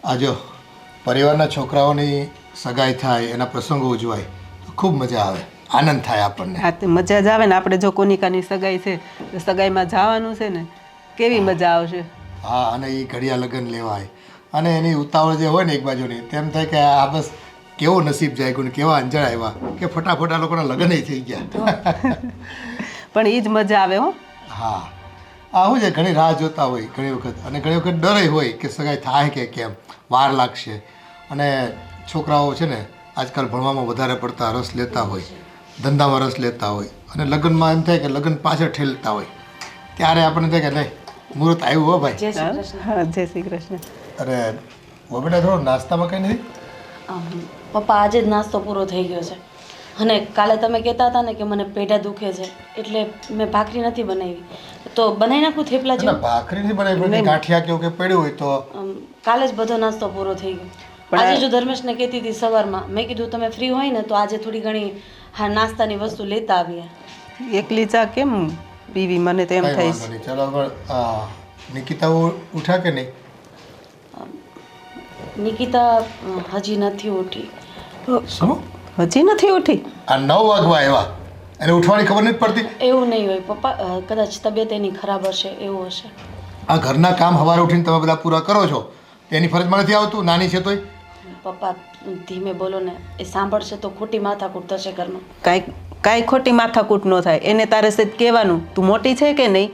આ જો પરિવારના છોકરાઓની સગાઈ થાય એના પ્રસંગો ઉજવાય તો ખૂબ મજા આવે, આનંદ થાય આપણને. હા તે મજા જ આવે ને. આપણે જો કોનિકાની સગાઈ છે તો સગાઈમાં જવાનું છે ને, કેવી મજા આવશે. હા, અને એ ઘડિયા લગ્ન લેવાય અને એની ઉતાવળ જે હોય ને એક બાજુની, તેમ થાય કે આ બસ કેવો નસીબ જાગ્યું ને કેવા અંજળ આવ્યા કે ફટાફટ આ લોકોના લગ્ન થઈ ગયા. પણ એ જ મજા આવે હો. હા, આવું છે. ઘણી રાહ જોતા હોય ઘણી વખત, અને ઘણી વખત ડરે હોય કે સગાઈ થાય કે કેમ, વાર લાગશે. અને છોકરાઓ છે ને આજકાલ ભણવામાં વધારે પડતા રસ લેતા હોય, ધંધામાં રસ લેતા હોય, અને લગ્નમાં એમ થાય કે લગ્ન પાછળ ઠેલતા હોય, ત્યારે આપણને થાય કે નહીં મુહૂર્ત આવ્યું હો ભાઈ. હા, જય શ્રી કૃષ્ણ. અરે બેટા થોડો નાસ્તામાં કંઈ નથી? પપ્પા આજે જ નાસ્તો પૂરો થઈ ગયો છે, અને કાલે તમે કહેતા હતા ને કે મને પેઢા દુખે છે એટલે મેં ભાખરી નથી બનાવી, તો બનાવી નાખું થેપલા જેવું? ભાખરી નથી બનાવી, ગાંઠિયા કેવું કે પડ્યું હોય તો. કાલે જ બધો નાસ્તો પૂરો થઈ ગયો. આજે જો ધર્મેશને કહેતી હતી સવારમાં, મેં કીધું તમે ફ્રી હોય ને તો આજે થોડી ઘણી નાસ્તાની વસ્તુ લેતા આવીએ. એકલી ચા કેમ પીવી, મને તો એમ થાય છે. ચાલો નિકિતા ઉઠ્યા કે નહીં? નિકિતા હજી નથી ઉઠી. શું? હજી નથી ઉઠી? આ 9 વાગવા આવ્યા, એને ઉઠવાની ખબર નથી પડતી? એવું નહીં હોય પપ્પા, કદાચ તબિયત એની ખરાબ હશે, એવું હશે. આ ઘરના કામ સવારે ઉઠીને તમે બધા પૂરા કરો છો, એની ફરજમાં નથી આવતું? નાની છે તોય. પપ્પા ધીમે બોલો ને, એ સાંભળશે તો ખોટી માથાકૂટ થશે ઘરમાં. કાંઈ ખોટી માથાકૂટ ન થાય. એને તારે સેજ કહેવાનું, તું મોટી છે કે નહીં,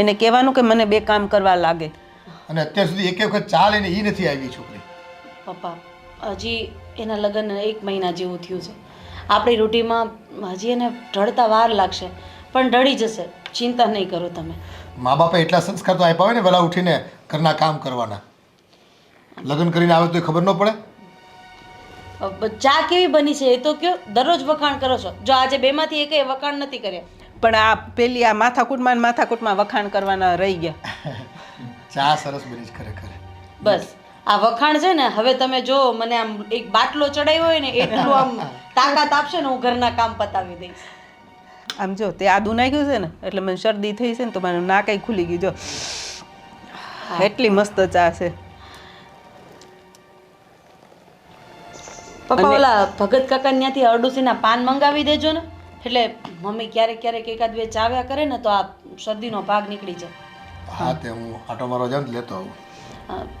એને કહેવાનું કે મને 2 કામ કરવા લાગે. અને અત્યાર સુધી એક વખત ચા લઈને એ નથી આવી છોકરી. પપ્પા હજી એના લગ્ન 1 મહિના જેવું થયું છે. આપણી રૂઢીમાં હજી એને ઢળતા વાર લાગશે, પણ ઢળી જશે, ચિંતા નહીં કરો તમે. મા બાપે એટલા સંસ્કાર તો આપ્યા હોય ને વહેલા ઉઠીને ઘરના કામ કરવાના. લગ્ન કરીને આવે તો ખબર ન પડે? ચા કેવી બની છે એ તો કયો, દરરોજ વખાણ કરો છો. જો આજે 2માંથી એકેય વખાણ નથી કર્યા. પણ આ પેલી આ માથાકૂટમાં વખાણ કરવાના રહી ગયા. ચા સરસ બની છે ખરેખર. બસ આ વખાણ છે ને, હવે તમે જો મને આમ એક બાટલો ચડાવ્યો હોય ને એટલું આમ તાકાત આપશે ને, હું ઘરના કામ પતાવી દઈશ. આમ જો તે આદુ નાખ્યું છે ને એટલે મને શરદી થઈ છે ને, તો મારું નાક ખુલી ગયું. જો એટલી મસ્ત ચા છે. પપ્પા ઓલા ભગત કાકા ત્યાંથી અરડુસીના પાન મંગાવી દેજો ને, એટલે મમ્મી ક્યારેક ક્યારેક 1-2 ચાવ્યા કરે ને તો આ શરદીનો ભાગ નીકળી જાય. હા, તે હું આટો મારો જાઉં લેતો આવું.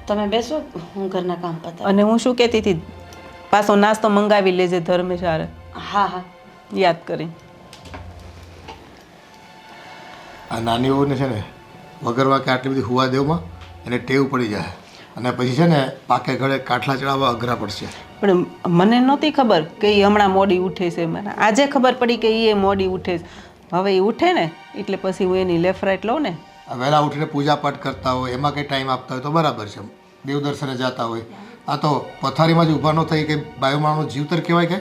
તમે બેસો, હું ઘરના કામ પતાવું. અને હું શું કહેતી હતી, પાછો નાસ્તો મંગાવી લેજે ધર્મેશ હારે. હા હા, યાદ કરી. આ નાની વહુને છે ને વગર કે આટલી બધી હુવા દેવમાં એને ટેવ પડી જાય, અને પછી છે ને પાકે ઘરે કાઠલા ચડાવવા અઘરા પડશે. પણ મને નહોતી ખબર કે એ હમણાં મોડી ઉઠે છે. મને આજે ખબર પડી કે એ મોડી ઉઠે છે. હવે એ ઉઠે ને એટલે પછી હું એની લેફ્ટ લઉં ને. વહેલા ઉઠીને પૂજા પાઠ કરતા હોય, એમાં કંઈ ટાઈમ આપતા હોય તો બરાબર છે, દેવ દર્શને જતા હોય. આ તો પથારીમાં જ ઊભા ન થઈ કે બાયો માણસનો જીવતર કહેવાય કે.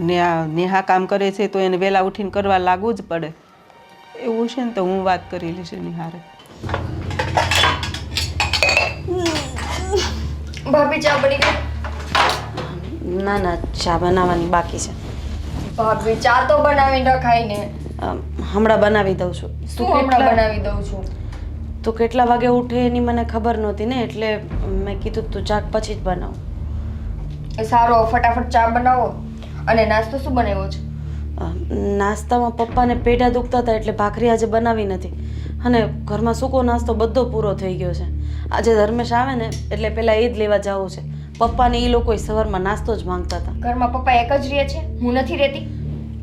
અને આ નેહા કામ કરે છે તો એને વહેલા ઉઠીને કરવા લાગવું જ પડે. એવું છે ને તો હું વાત કરી લઈશ એની હારે. ભાભી ચા બની ગઈ? ના ના, ચા બનાવવાની બાકી છે. ભાભી ચા તો બનાવી રખાય ને. હમણાં બનાવી દઉં છું. શું હમણાં બનાવી દઉં છું? તું કેટલા વાગે ઉઠે એની મને ખબર નહોતી ને, એટલે મેં કીધું તું ચા પછી જ બનાવ. એ સારો, ફટાફટ ચા બનાવો. અને નાસ્તો શું બનાવ્યો છે? નાસ્તામાં પપ્પાને પેઢા દુખતા હતા એટલે ભાખરી આજે બનાવી નથી, અને ઘરમાં સૂકો નાસ્તો બધો પૂરો થઈ ગયો છે. આજે ધર્મેશ આવે ને એટલે પહેલાં એ જ લેવા જવું છે. પપ્પાને એ લોકો સવારમાં નાસ્તો જ માંગતા હતા. ઘરમાં પપ્પા એક જ રહે છે, હું નથી રહેતી?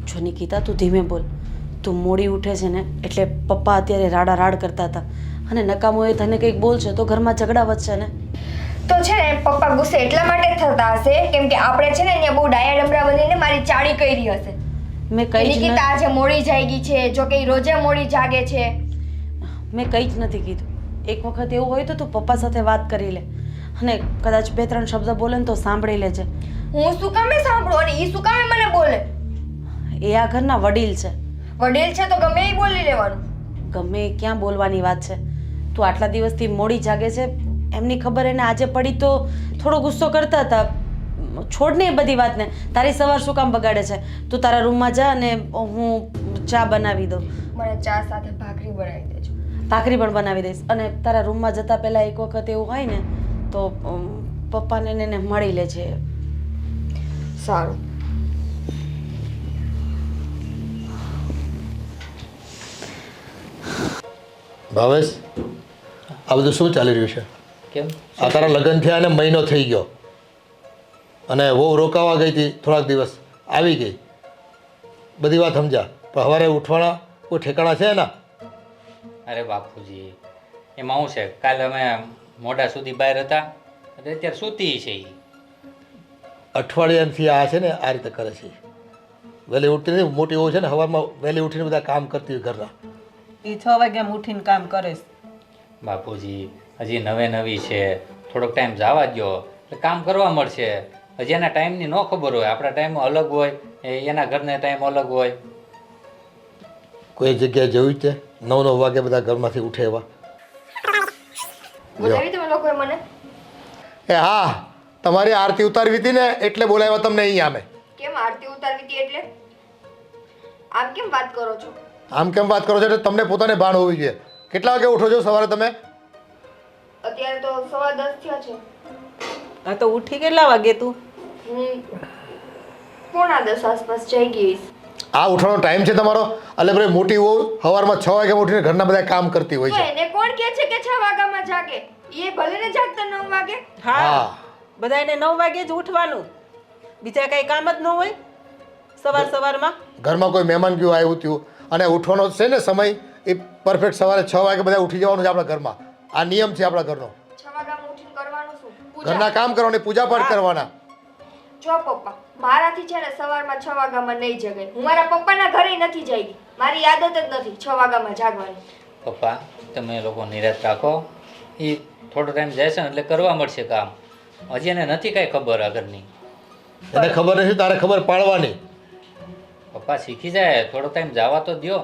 જો નિકિતા, તું ધીમે બોલ. તું મોડી ઉઠે છે ને એટલે પપ્પા અત્યારે રાડા રાડ કરતા હતા, અને નકામો એ તને કંઈક બોલશે તો ઘરમાં ઝઘડા વધશે ને. તો છે ને પપ્પા ગુસ્સે એટલા માટે થતા હશે કેમ કે આપણે છે ને અહીંયા બહુ ડાયા ડમરા બનીને મારી ચાળી કરી હશે. મેં કઈ જ નિકિતા આજે મોડી જાગી છે, જો કે રોજે મોડી જાગે છે. મેં કંઈ જ નથી કીધું. એક વખત એવું હોય તો તું પપ્પા સાથે વાત કરી લે, અને કદાચ 2-3 શબ્દ બોલે ને તો સાંભળી લેજે. હું શું કામે સાંભળું અને ઈ શું કામે મને બોલે? એ આ ઘરના વડીલ છે. વડીલ છે તો ગમે એ બોલી લેવાનું. ગમે એ ક્યાં બોલવાની વાત છે? તું આટલા દિવસથી મોડી જાગે છે, એમની ખબર એને આજે પડી તો થોડો ગુસ્સો કરતા હતા. છોડ ને એ બધી વાતને, તારી સવાર શું કામ બગાડે છે? તું તારા રૂમમાં જા અને હું ચા બનાવી દઉં. મને ચા સાથે ભાખરી બનાવી દેજો. ભાખરી પણ બનાવી દઈશ. અને તારા રૂમમાં જતા પહેલાં એક વખત એવું હોય ને તો પપ્પાને ને એને મળી લેજે. સારું. ભાવેશ, આ બધું શું ચાલી રહ્યું છે? કેમ? આ તારા લગ્ન થયા અને મહિનો થઈ ગયો અને વહુ રોકાવા ગઈ હતી, થોડાક દિવસ આવી ગઈ, બધી વાત સમજા, પણ સવારે ઉઠવાના કોઈ ઠેકાણા છે એના? અરે બાપુજી, એમાં શું છે, કાલે અમે મોડા સુધી બહાર હતા એટલે અત્યારે સૂતી છે એ. અઠવાડિયાથી આ છે ને આ રીતે કરે છે. વહેલી ઉઠતી નથી, મોટી વહુ છે ને સવારમાં વહેલી ઉઠીને બધા કામ કરતી હોય ઘરના. એ 6 વાગ્યા ઉઠીને કામ કરે છે. બાપુજી હજી નવી છે, થોડોક ટાઈમ જવા દો એટલે કામ કરવા મળશે. હજી એના ટાઈમની ન ખબર હોય, આપણા ટાઈમ અલગ હોય, એના ઘરના ટાઈમ અલગ હોય. કોઈ જગ્યાએ જોયું છે 9-9 વાગે બધા ઘરમાંથી ઉઠે એવા? બોલાવી તમે લોકોએ મને? એ હા, તમારી આરતી ઉતારવી હતી ને એટલે બોલાવ્યા તમને અહીંયા. અમે કેમ આરતી ઉતારવી હતી એટલે? આમ કેમ વાત કરો છો? આમ કેમ વાત કરો છો એટલે તમને પોતાને ભાન હોવી જોઈએ. કેટલા વાગે ઉઠો છો સવારે તમે? અત્યારે તો 10:15 થયા છે. હા તો ઉઠી કેટલા વાગે તું? હું 9:45 આસપાસ જઈ ગઈ. આ ઉઠવાનો ટાઈમ છે તમારો? એટલે ભાઈ મોટી વહુ સવારમાં 6 વાગે ઉઠીને ઘરના બધા કામ કરતી હોય તો છે. એને કોણ કહે છે કે 6 વાગ્યામાં જાગે? એ ભલે ને જાગતા 9 વાગે. હા, બધાને 9 વાગે જ ઉઠવાનું, બીજા કઈ કામ જ ન હોય સવારમાં. ઘરમાં કોઈ મહેમાન ગયું આવ્યું થયું અને ઉઠવાનો છે ને સમય એ પરફેક્ટ સવારે 6 વાગે બધા ઉઠી જવાનું છે આપણા ઘરમાં. આ નિયમ છે આપણા ઘરનો. 6 વાગ્યામાં ઉઠીને કરવાનું શું? ઘરના કામ કરવાની, પૂજા પાઠ કરવાના. જો પપ્પા, મારાથી છે ને સવારમાં 6 વાગ્યામાં નહીં જગાય. હું મારા પપ્પાના ઘરે નથી જઈ. મારી આદત જ નથી 6 વાગ્યામાં જાગવાની. પપ્પા તમે લોકો નિરાશ રાખો, એ થોડો ટાઈમ જાય છે ને એટલે કરવા મળશે કામ. હજી એને નથી કાંઈ ખબર આ ઘરની. એને ખબર નથી, તારે ખબર પાડવાની. પપ્પા શીખી જાય, થોડો ટાઈમ જવા તો દ્યો.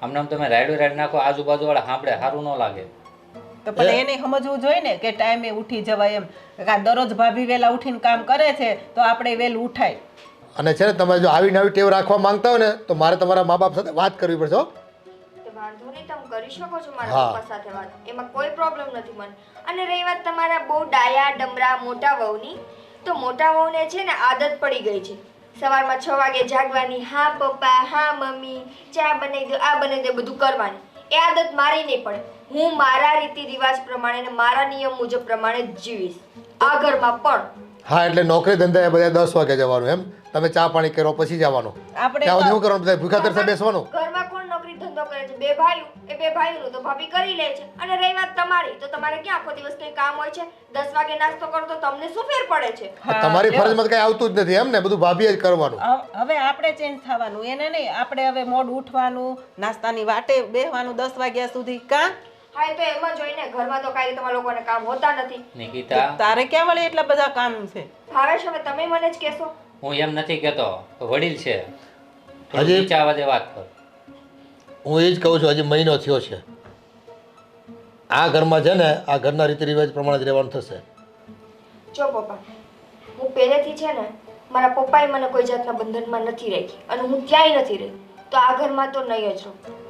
આમ તમે રાઈડ નાખો, આજુબાજુવાળા સાંભળે, સારું ન લાગે. તો પણ એને સમજવું જોઈએ ને કે ટાઈમે ઉઠી જવાય એમ. આ દરરોજ ભાભી વહેલા ઉઠીને કામ કરે છે તો આપણે વહેલું ઉઠાય. અને છે ને તમે જો આવી નવી ટેવ રાખવા માંગતા હોય ને તો મારે તમારા મા બાપ સાથે વાત કરવી પડશે. તો વાંધો નહીં, તમે કરી શકો છો મારા પપ્પા સાથે વાત. એમાં કોઈ પ્રોબ્લેમ નથી મને. અને રહી વાત તમારા બહુ ડાયા ડમરા મોટા વહુની, તો મોટા વહુને છે ને આદત પડી ગઈ છે સવારમાં 6 વાગે જાગવાની. હા પપ્પા, હા મમ્મી, ચા બનાવી દો, આ બનાવી દો, બધું કરવાની. એ આદત મારી નહીં પડે. હું મારા રીતિ રિવાજ પ્રમાણે ને મારા નિયમ મુજબ પ્રમાણે જ જીવીશ આ ઘરમાં પણ. હા, એટલે નોકરી ધંધા એ બધા 10 વાગે જવાનું એમ? તમે ચા પાણી કરો પછી જવાનું? આપણે ત્યાં સુધી શું કરવાનું? બધા ભૂખા તરસે બેસવાનું? ઘરમાં કોણ નોકરી ધંધો કરે છે? બે ભાઈઓ. એ બે ભાઈઓનું તો ભાભી કરી લે છે. અને રહી વાત તમારી, તો તમારે ક્યાં આખો દિવસ કઈ કામ હોય છે? 10 વાગે નાસ્તો કરો તો તમને શું ફેર પડે છે? તમારી ફરજમાં કઈ આવતું જ નથી એમ ને? બધું ભાભીએ જ કરવાનું. હવે આપણે ચેન્જ થવાનું, એને નહીં. આપણે હવે મોડું ઉઠવાનું, નાસ્તાની વાટે બેસવાનું 10 વાગ્યા સુધી. કાં હા, તો એમ જ હોય ને. ઘરમાં તો કાંઈ તમારા લોકોને કામ હોતા નથી. નિકિતા, તારે ક્યાં વળે એટલા બધા કામ છે? ભાવેશ, હવે તમે મને જ કહેશો. હું એમ નથી કહેતો, વડીલ છે, હજી- હજી નીચા અવાજે વાત કર. હું એ જ કહું છું, હજી મહિનો થયો છે. આ ઘરમાં છે ને આ ઘરના રીતિ રિવાજ પ્રમાણે જ રહેવાનું થશે. જો પપ્પા, હું પહેલેથી છે ને મારા પપ્પાએ મને કોઈ જાતના બંધનમાં નથી રાખી અને હું ક્યાંય નથી રહી. તો આ ઘરમાં તો નહીં જ રહું.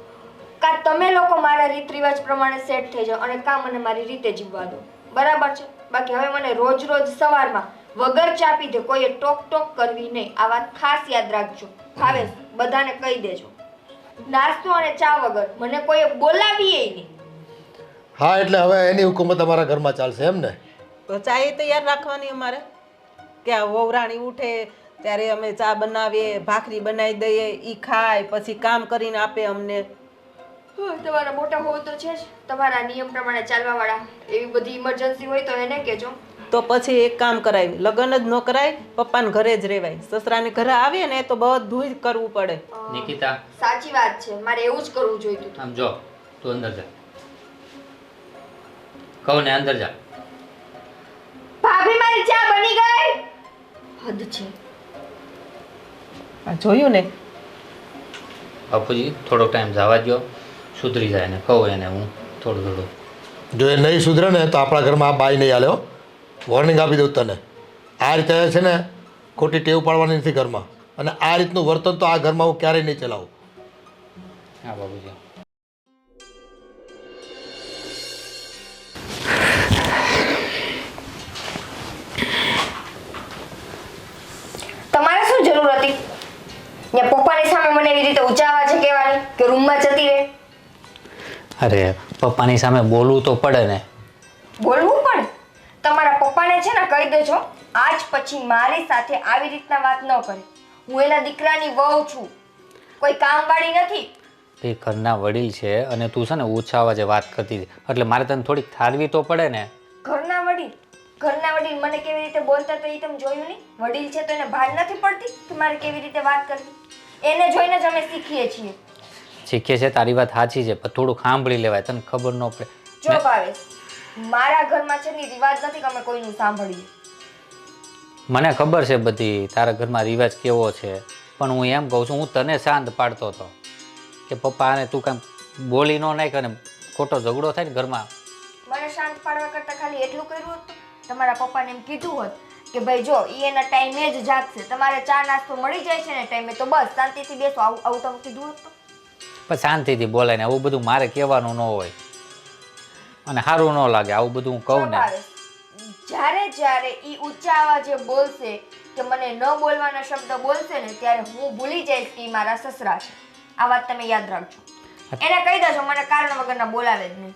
કાં તમે લોકો મારા રીત રિવાજ પ્રમાણે સેટ થઈ જાઓ અને કાં મને મારી રીતે જીવવા દો. બરાબર છે? બાકી હવે મને રોજ સવારમાં વગર ચા પીધે કોઈએ ટોક ટોક કરવી નહીં. આ વાત ખાસ યાદ રાખજો. ભાવેશ, બધાને કહી દેજો. નાસ્તો અને ચા વગર મને કોઈએ બોલાવીએ નહીં. હા, એટલે હવે એની હુકુમત અમારા ઘરમાં ચાલશે એમ ને? તો ચા એ તૈયાર રાખવાની અમારે, કે આ વહુરાણી ઉઠે ત્યારે અમે ચા બનાવીએ, ભાખરી બનાવી દઈએ, ઈ ખાય, પછી કામ કરીને આપે અમને. તમારા મોટા હોવ તો છે જ, તમારા નિયમ પ્રમાણે ચાલવાવાળા. એવી બધી ઇમરજન્સી હોય તો એને કહેજો. તો પછી એક કામ કરાય, લગ્ન જ ન કરાય, પપ્પાને ઘરે જ રહેવાય. સસરાને ઘરે આવીએ ને તો બધું જ કરવું પડે. નિકિતા, સાચી વાત છે, મારે એવું જ કરવું જોઈતું. આમ જો, તું અંદર જા. કહું ને અંદર જા. ભાભી, મારી ચા બની ગઈ. હદ છે. આ જોયું ને? બાપુજી થોડો ટાઈમ જવા દો, સુધરી જાય ને કહું એને હું થોડું. જો એ નહીં સુધરે ને તો આપણા ઘરમાં આ બાઈ નહીં હાલે હો. વોર્નિંગ આપી દઉં તને. આ રીતે છે ને ખોટી ટેવ પાડવાની નથી ઘરમાં. અને આ રીતનું વર્તન તો આ ઘરમાં હું ક્યારેય નહીં ચલાવું. હા બાપુજી. કે રૂમમાં જતી રહે? અરે પપ્પાની સામે બોલવું તો પડે ને. બોલવું પડે? તમારા પપ્પાને છે ને કહી દેજો, આજ પછી મારી સાથે આવી રીતના વાત ન કરે. હું એના દીકરાની વહુ છું, કોઈ કામવાળી નથી. એ ઘરના વડીલ છે અને તું છે ને ઓછા અવાજે વાત કરતી હતી, એટલે મારે તને થોડીક ઠારવી તો પડે ને. ઘરના વડીલ મને કેવી રીતે બોલતા તો એ તમે જોયું નહીં? વડીલ છે તો એને ભાન નથી પડતી કે મારે કેવી રીતે વાત કરવી? એને જોઈને જ અમે શીખીએ છીએ. શીખીએ છે, તારી વાત સાચી છે, પણ થોડુંક સાંભળી લેવાય, તને ખબર ન પડે. જો ભાવેશ, મારા ઘરમાં છે ને રિવાજ નથી કે અમે કોઈનું સાંભળીએ. મને ખબર છે બધી તારા ઘરમાં રિવાજ કેવો છે, પણ હું એમ કહું છું, હું તને શાંત પાડતો હતો કે પપ્પા આને તું કાંઈ બોલી ન નાખ અને ખોટો ઝઘડો થાય ને ઘરમાં. મને શાંત પાડવા કરતાં ખાલી એટલું કર્યું હતું. તમારા પપ્પાને એમ કીધું હોત કે ભાઈ જો એ એના ટાઈમે જ જાગશે, તમારે ચા નાસ્તો મળી જાય છે ને ટાઈમે, તો બસ શાંતિથી બેસો. આવું તમે કીધું હોત તો? પણ શાંતિથી બોલાય ને, આવું બધું મારે કહેવાનું ન હોય અને સારું ન લાગે આવું બધું હું કહું ને. જ્યારે ઈ ઊંચા અવાજે બોલશે કે મને ન બોલવાના શબ્દ બોલશે ને, ત્યારે હું ભૂલી જઈશ કે ઈ મારા સસરા છે. આ વાત તમે યાદ રાખજો. એને કહી દેજો મને કારણ વગરના બોલાવે જ નહીં.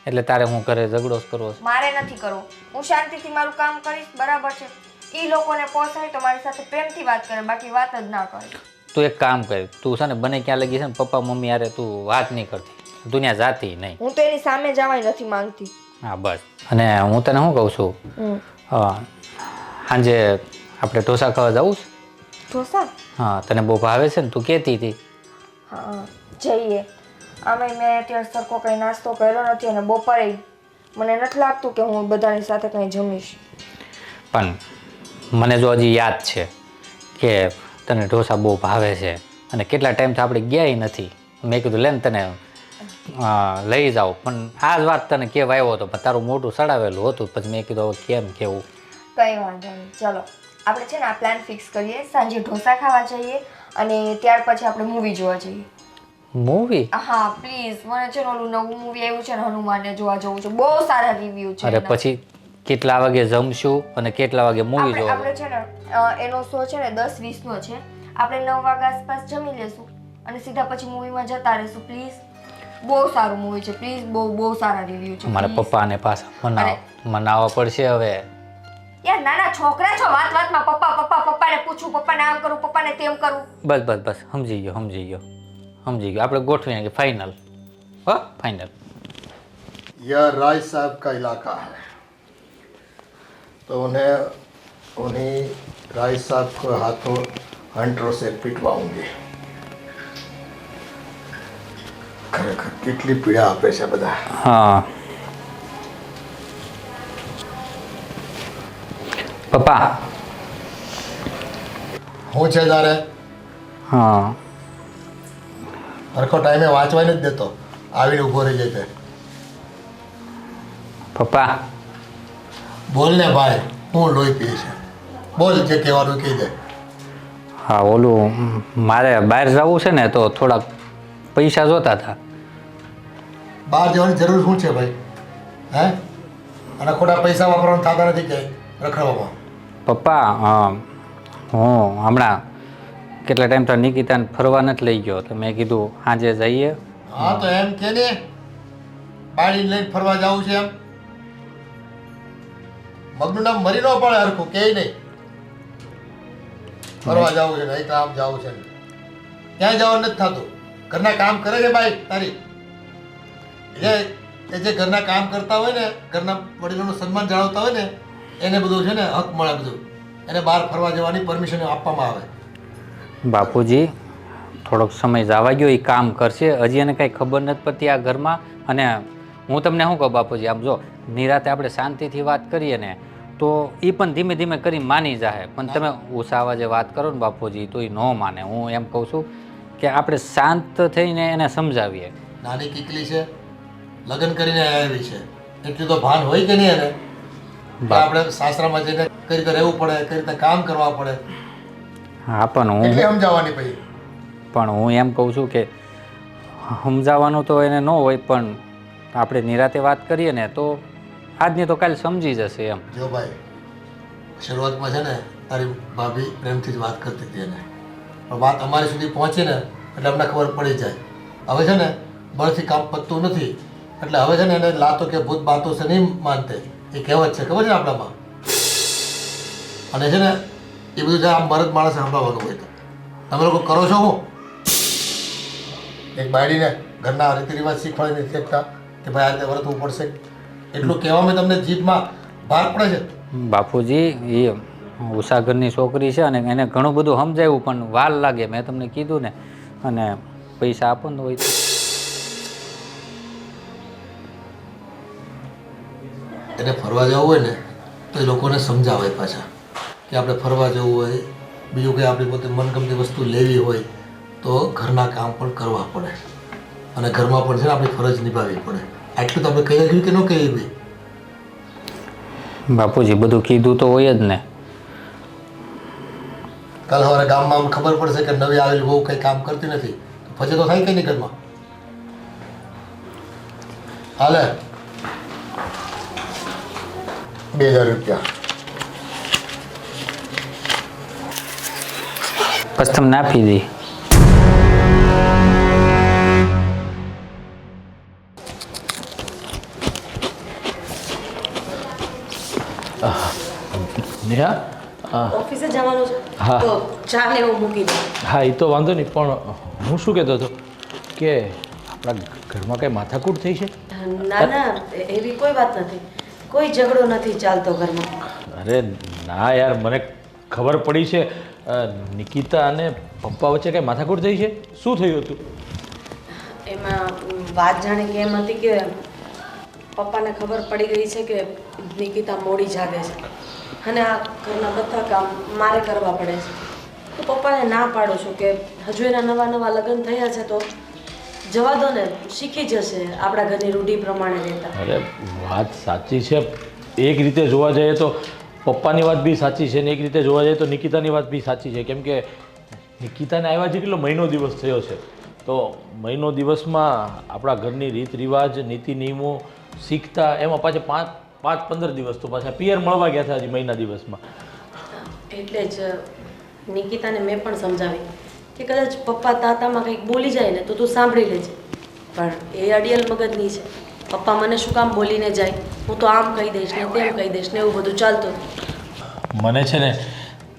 એટલે તારે હું ઘરે ઝઘડો જ કરવો છે? મારે નથી કરવો. હું શાંતિથી મારું કામ કરીશ, બરાબર છે? ઈ લોકોને પોસાય તો મારી સાથે પ્રેમથી વાત કરે, બાકી વાત જ ના કરે. તું એક કામ કર, તું છે ને બને ક્યાં લગી છે ને પપ્પા મમ્મી યારે તું વાત નહીં કરતી, તું ત્યાં જાતી નહીં. હું તો એની સામે જવાય નથી માંગતી. હા બસ. અને હું તને શું કહું છું, સાંજે આપણે ઢોસા ખાવા જવું છે? ઢોસા? હા, તને બહુ ભાવે છે ને, તું કહેતી હતી. હા જઈએ. આમે મેં અત્યારે સરખો કંઈ નાસ્તો કર્યો નથી અને બપોરે મને નથી લાગતું કે હું બધાની સાથે કંઈ જમીશ. પણ મને જો હજી યાદ છે કે તને ઢોસા બહુ ભાવે છે અને કેટલા ટાઈમથી આપણે ગયા નથી. મેં કીધું લે ને તને લઈ જાઓ, પણ આ જ વાત તને કહેવા આવ્યો હતો, પણ તારું મોઢું સડાવેલું હતું. પછી મેં કીધું હવે કેમ કેવું. કંઈ વાંધો નહીં, ચલો આપણે છે ને આ પ્લાન ફિક્સ કરીએ, સાંજે ઢોસા ખાવા જઈએ અને ત્યાર પછી આપણે મૂવી જોવા જઈએ. મૂવી? હા પ્લીઝ, મને છે ને ઓલું નવું મૂવી આવ્યું છે ને હનુમાનને જોવા જવું છે, બહુ સારા રિવ્યુ છે. અરે પછી કેટલા વાગે જમશું અને કેટલા વાગે મૂવી જોવા? આપણે છે ને એનો શો છે ને 10:20 નો છે. આપણે 9 વાગ્યા આસપાસ જમી લેશું અને સીધા પછી મૂવીમાં જતા રહેશું. પ્લીઝ, બહુ સારું મૂવી છે. પ્લીઝ, બહુ સારા રિવ્યુ છે. મારા પપ્પાને પાછા મનાવવા પડશે હવે. યાર નાના છોકરા છો, વાતમાં પપ્પાને પૂછું, પપ્પાને આમ કરું, પપ્પાને તેમ કરું. બસ સમજી ગયો. આપણે ગોઠવીને કે फाइनल. हाँ फाइनल. यह राय साहब का इलाका है, तो उन्हें राय साहब को हाथों हंटरों से पीटवाऊंगी. खरेखर કેટલી પીડા આપે છે બધા. हाँ पप्पा. હું છે તારે? हाँ હરખો ટાઈમે વાંચવાય નથી દેતો, આવીને ઊભો રહી જાય તે. પપ્પા. બોલ ને ભાઈ, હું લોહી પીએ છે, બોલ જે કહેવાનું કહી દે. હા ઓલું મારે બહાર જવું છે ને, તો થોડાક પૈસા જોતા હતા. બહાર જવાની જરૂર શું છે ભાઈ? હે? અને ખોટા પૈસા વાપરવાનું થતા નથી કે રખડવામાં? પપ્પા હું હમણાં કેટલા ટાઈમ તો નિકિતાને ફરવા નથી લઈ ગયો, તો મેં કીધું સાંજે જઈએ. હા તો એમ કે ને, બાળીને લઈને ફરવા જવું છે એમ? મગનું નામ મરી ન પડે હરખું કે નહીં. ફરવા જવું છે, નહીં કામ જવું છે, ક્યાંય જવાનું નથી થતું. ઘરના કામ કરે છે ભાઈ તારી? જે ઘરના કામ કરતા હોય ને, ઘરના વડીલોનું સન્માન જાળવતા હોય ને, એને બધું છે ને હક મળે બધું. એને બહાર ફરવા જવાની પરમિશન આપવામાં આવે. બાપુજી થોડોક સમય જવા ગયો, એ કામ કરશે. હજી એને કાંઈ ખબર નથી પડતી આ ઘરમાં. અને હું તમને શું કહું બાપુજી, આમ જો નિરાતે આપણે શાંતિથી વાત કરીએ ને, તો એ પણ ધીમે ધીમે કરી માની જાય. પણ તમે ઓછા અવાજે વાત કરો ને બાપુજી, તો એ ન માને. હું એમ કહું છું કે આપણે શાંત થઈને એને સમજાવીએ. નાની કીકલી છે, લગ્ન કરીને આવી છે, એટલું તો ભાન હોય કે નહીં એને? આપણે સાસરામાં જઈને કઈ રીતે રહેવું પડે, કઈ રીતે કામ કરવા પડે. હા પણ એટલે સમજાવવાની ભાઈ. પણ હું એમ કહું છું કે સમજાવવાનું તો એને ન હોય, પણ આપણે નિરાતે વાત કરીએ ને, તો આજની તો કાલે સમજી જશે એમ. જો ભાઈ, શરૂઆતમાં છે ને તારી ભાભી પ્રેમથી જ વાત કરતી હતી એને, પણ વાત અમારી સુધી પહોંચી ને એટલે અમને ખબર પડી જાય હવે છે ને બળથી કામ પતતું નથી, એટલે હવે છે ને એને લાતો કે ભૂત બાતો છે નહીં માનતે, એ કહેવત છે, ખબર છે ને આપણામાં. અને છે ને એ બધું છે આમ મરદ માણસે સાંભળવાનું હોય તો તમે લોકો કરો છો હું એક બાયડીને ઘરના રીતિ રિવાજ શીખવાડી નથી શકતા કે ભાઈ આ રીતે વર્તવું પડશે, એટલું કહેવામાં તમને જીભમાં ભાર પડે છે. બાપુજી એ ઉષા ઘરની છોકરી છે અને એને ઘણું બધું સમજાવ્યું પણ વાર લાગે, મેં તમને કીધું ને. અને પૈસા આપો ને હોય તો એને ફરવા જવું હોય ને તો એ લોકોને સમજાવે પાછા કે આપણે ફરવા જવું હોય, બીજું કંઈ આપણી પોતે મનગમતી વસ્તુ લેવી હોય તો ઘરના કામ પણ કરવા પડે અને ઘરમાં પણ છે ને આપણી ફરજ નિભાવવી પડે. આટલું તો આપણે કહીએ કે ન કહીએ ભાઈ? બાપુજી બધું કીધું તો હોય જ ને. કાલ સવારે ગામમાં આમ ખબર પડશે કે નવી આવેલી બહુ કંઈ કામ કરતી નથી તો પછી તો થાય કંઈ નહીં ઘરમાં. હાલે 2000 રૂપિયા. પછી તમને આપી દઈ. નેહા ઓફિસે જવાનું છે હા. તો ચા ને એવું મૂકી દો. હા એ તો વાંધો નહીં, પણ હું શું કહેતો હતો કે આપણા ઘરમાં કંઈ માથાકૂટ થઈ છે? ના ના એવી કોઈ વાત નથી, કોઈ ઝઘડો નથી ચાલતો ઘરમાં. અરે ના યાર, મને ખબર પડી છે નિકિતા અને પપ્પા વચ્ચે કંઈ માથાકૂટ થઈ છે. શું થયું હતું? એમાં વાત જાણે કે એમ હતી કે પપ્પાને ખબર પડી ગઈ છે કે નિકિતા મોડી જાગે છે અને આ ઘરના બધા કામ મારે કરવા પડે છે. તો પપ્પાને ના પાડું છું કે હજુ એના નવા નવા લગ્ન થયા છે તો જવા દો ને, શીખી જશે આપણા ઘરની રૂઢિ પ્રમાણે રહેતા. અરે વાત સાચી છે, એક રીતે જોવા જઈએ તો પપ્પાની વાત બી સાચી છે ને એક રીતે જોવા જઈએ તો નિકિતાની વાત બી સાચી છે. કેમ કે નિકિતાને આવ્યા છે કેટલો મહિનો દિવસ થયો છે, તો મહિનો દિવસમાં આપણા ઘરની રીત રિવાજ નીતિ નિયમો શીખતા એમાં પાછા 5-15 દિવસ તો પાછા પિયર મળવા ગયા હતા હજી મહિના દિવસમાં. એટલે જ નિકિતાને મેં પણ સમજાવી કે કદાચ પપ્પા તાતામાં કંઈક બોલી જાય ને તો તું સાંભળી લેજે, પણ એ અડિયલ મગજની છે. પપ્પા મને શું કામ બોલીને જાય, હું તો આમ કહી દઈશ ને તેમ કહી દઈશ ને એવું બધું ચાલતું. મને છે ને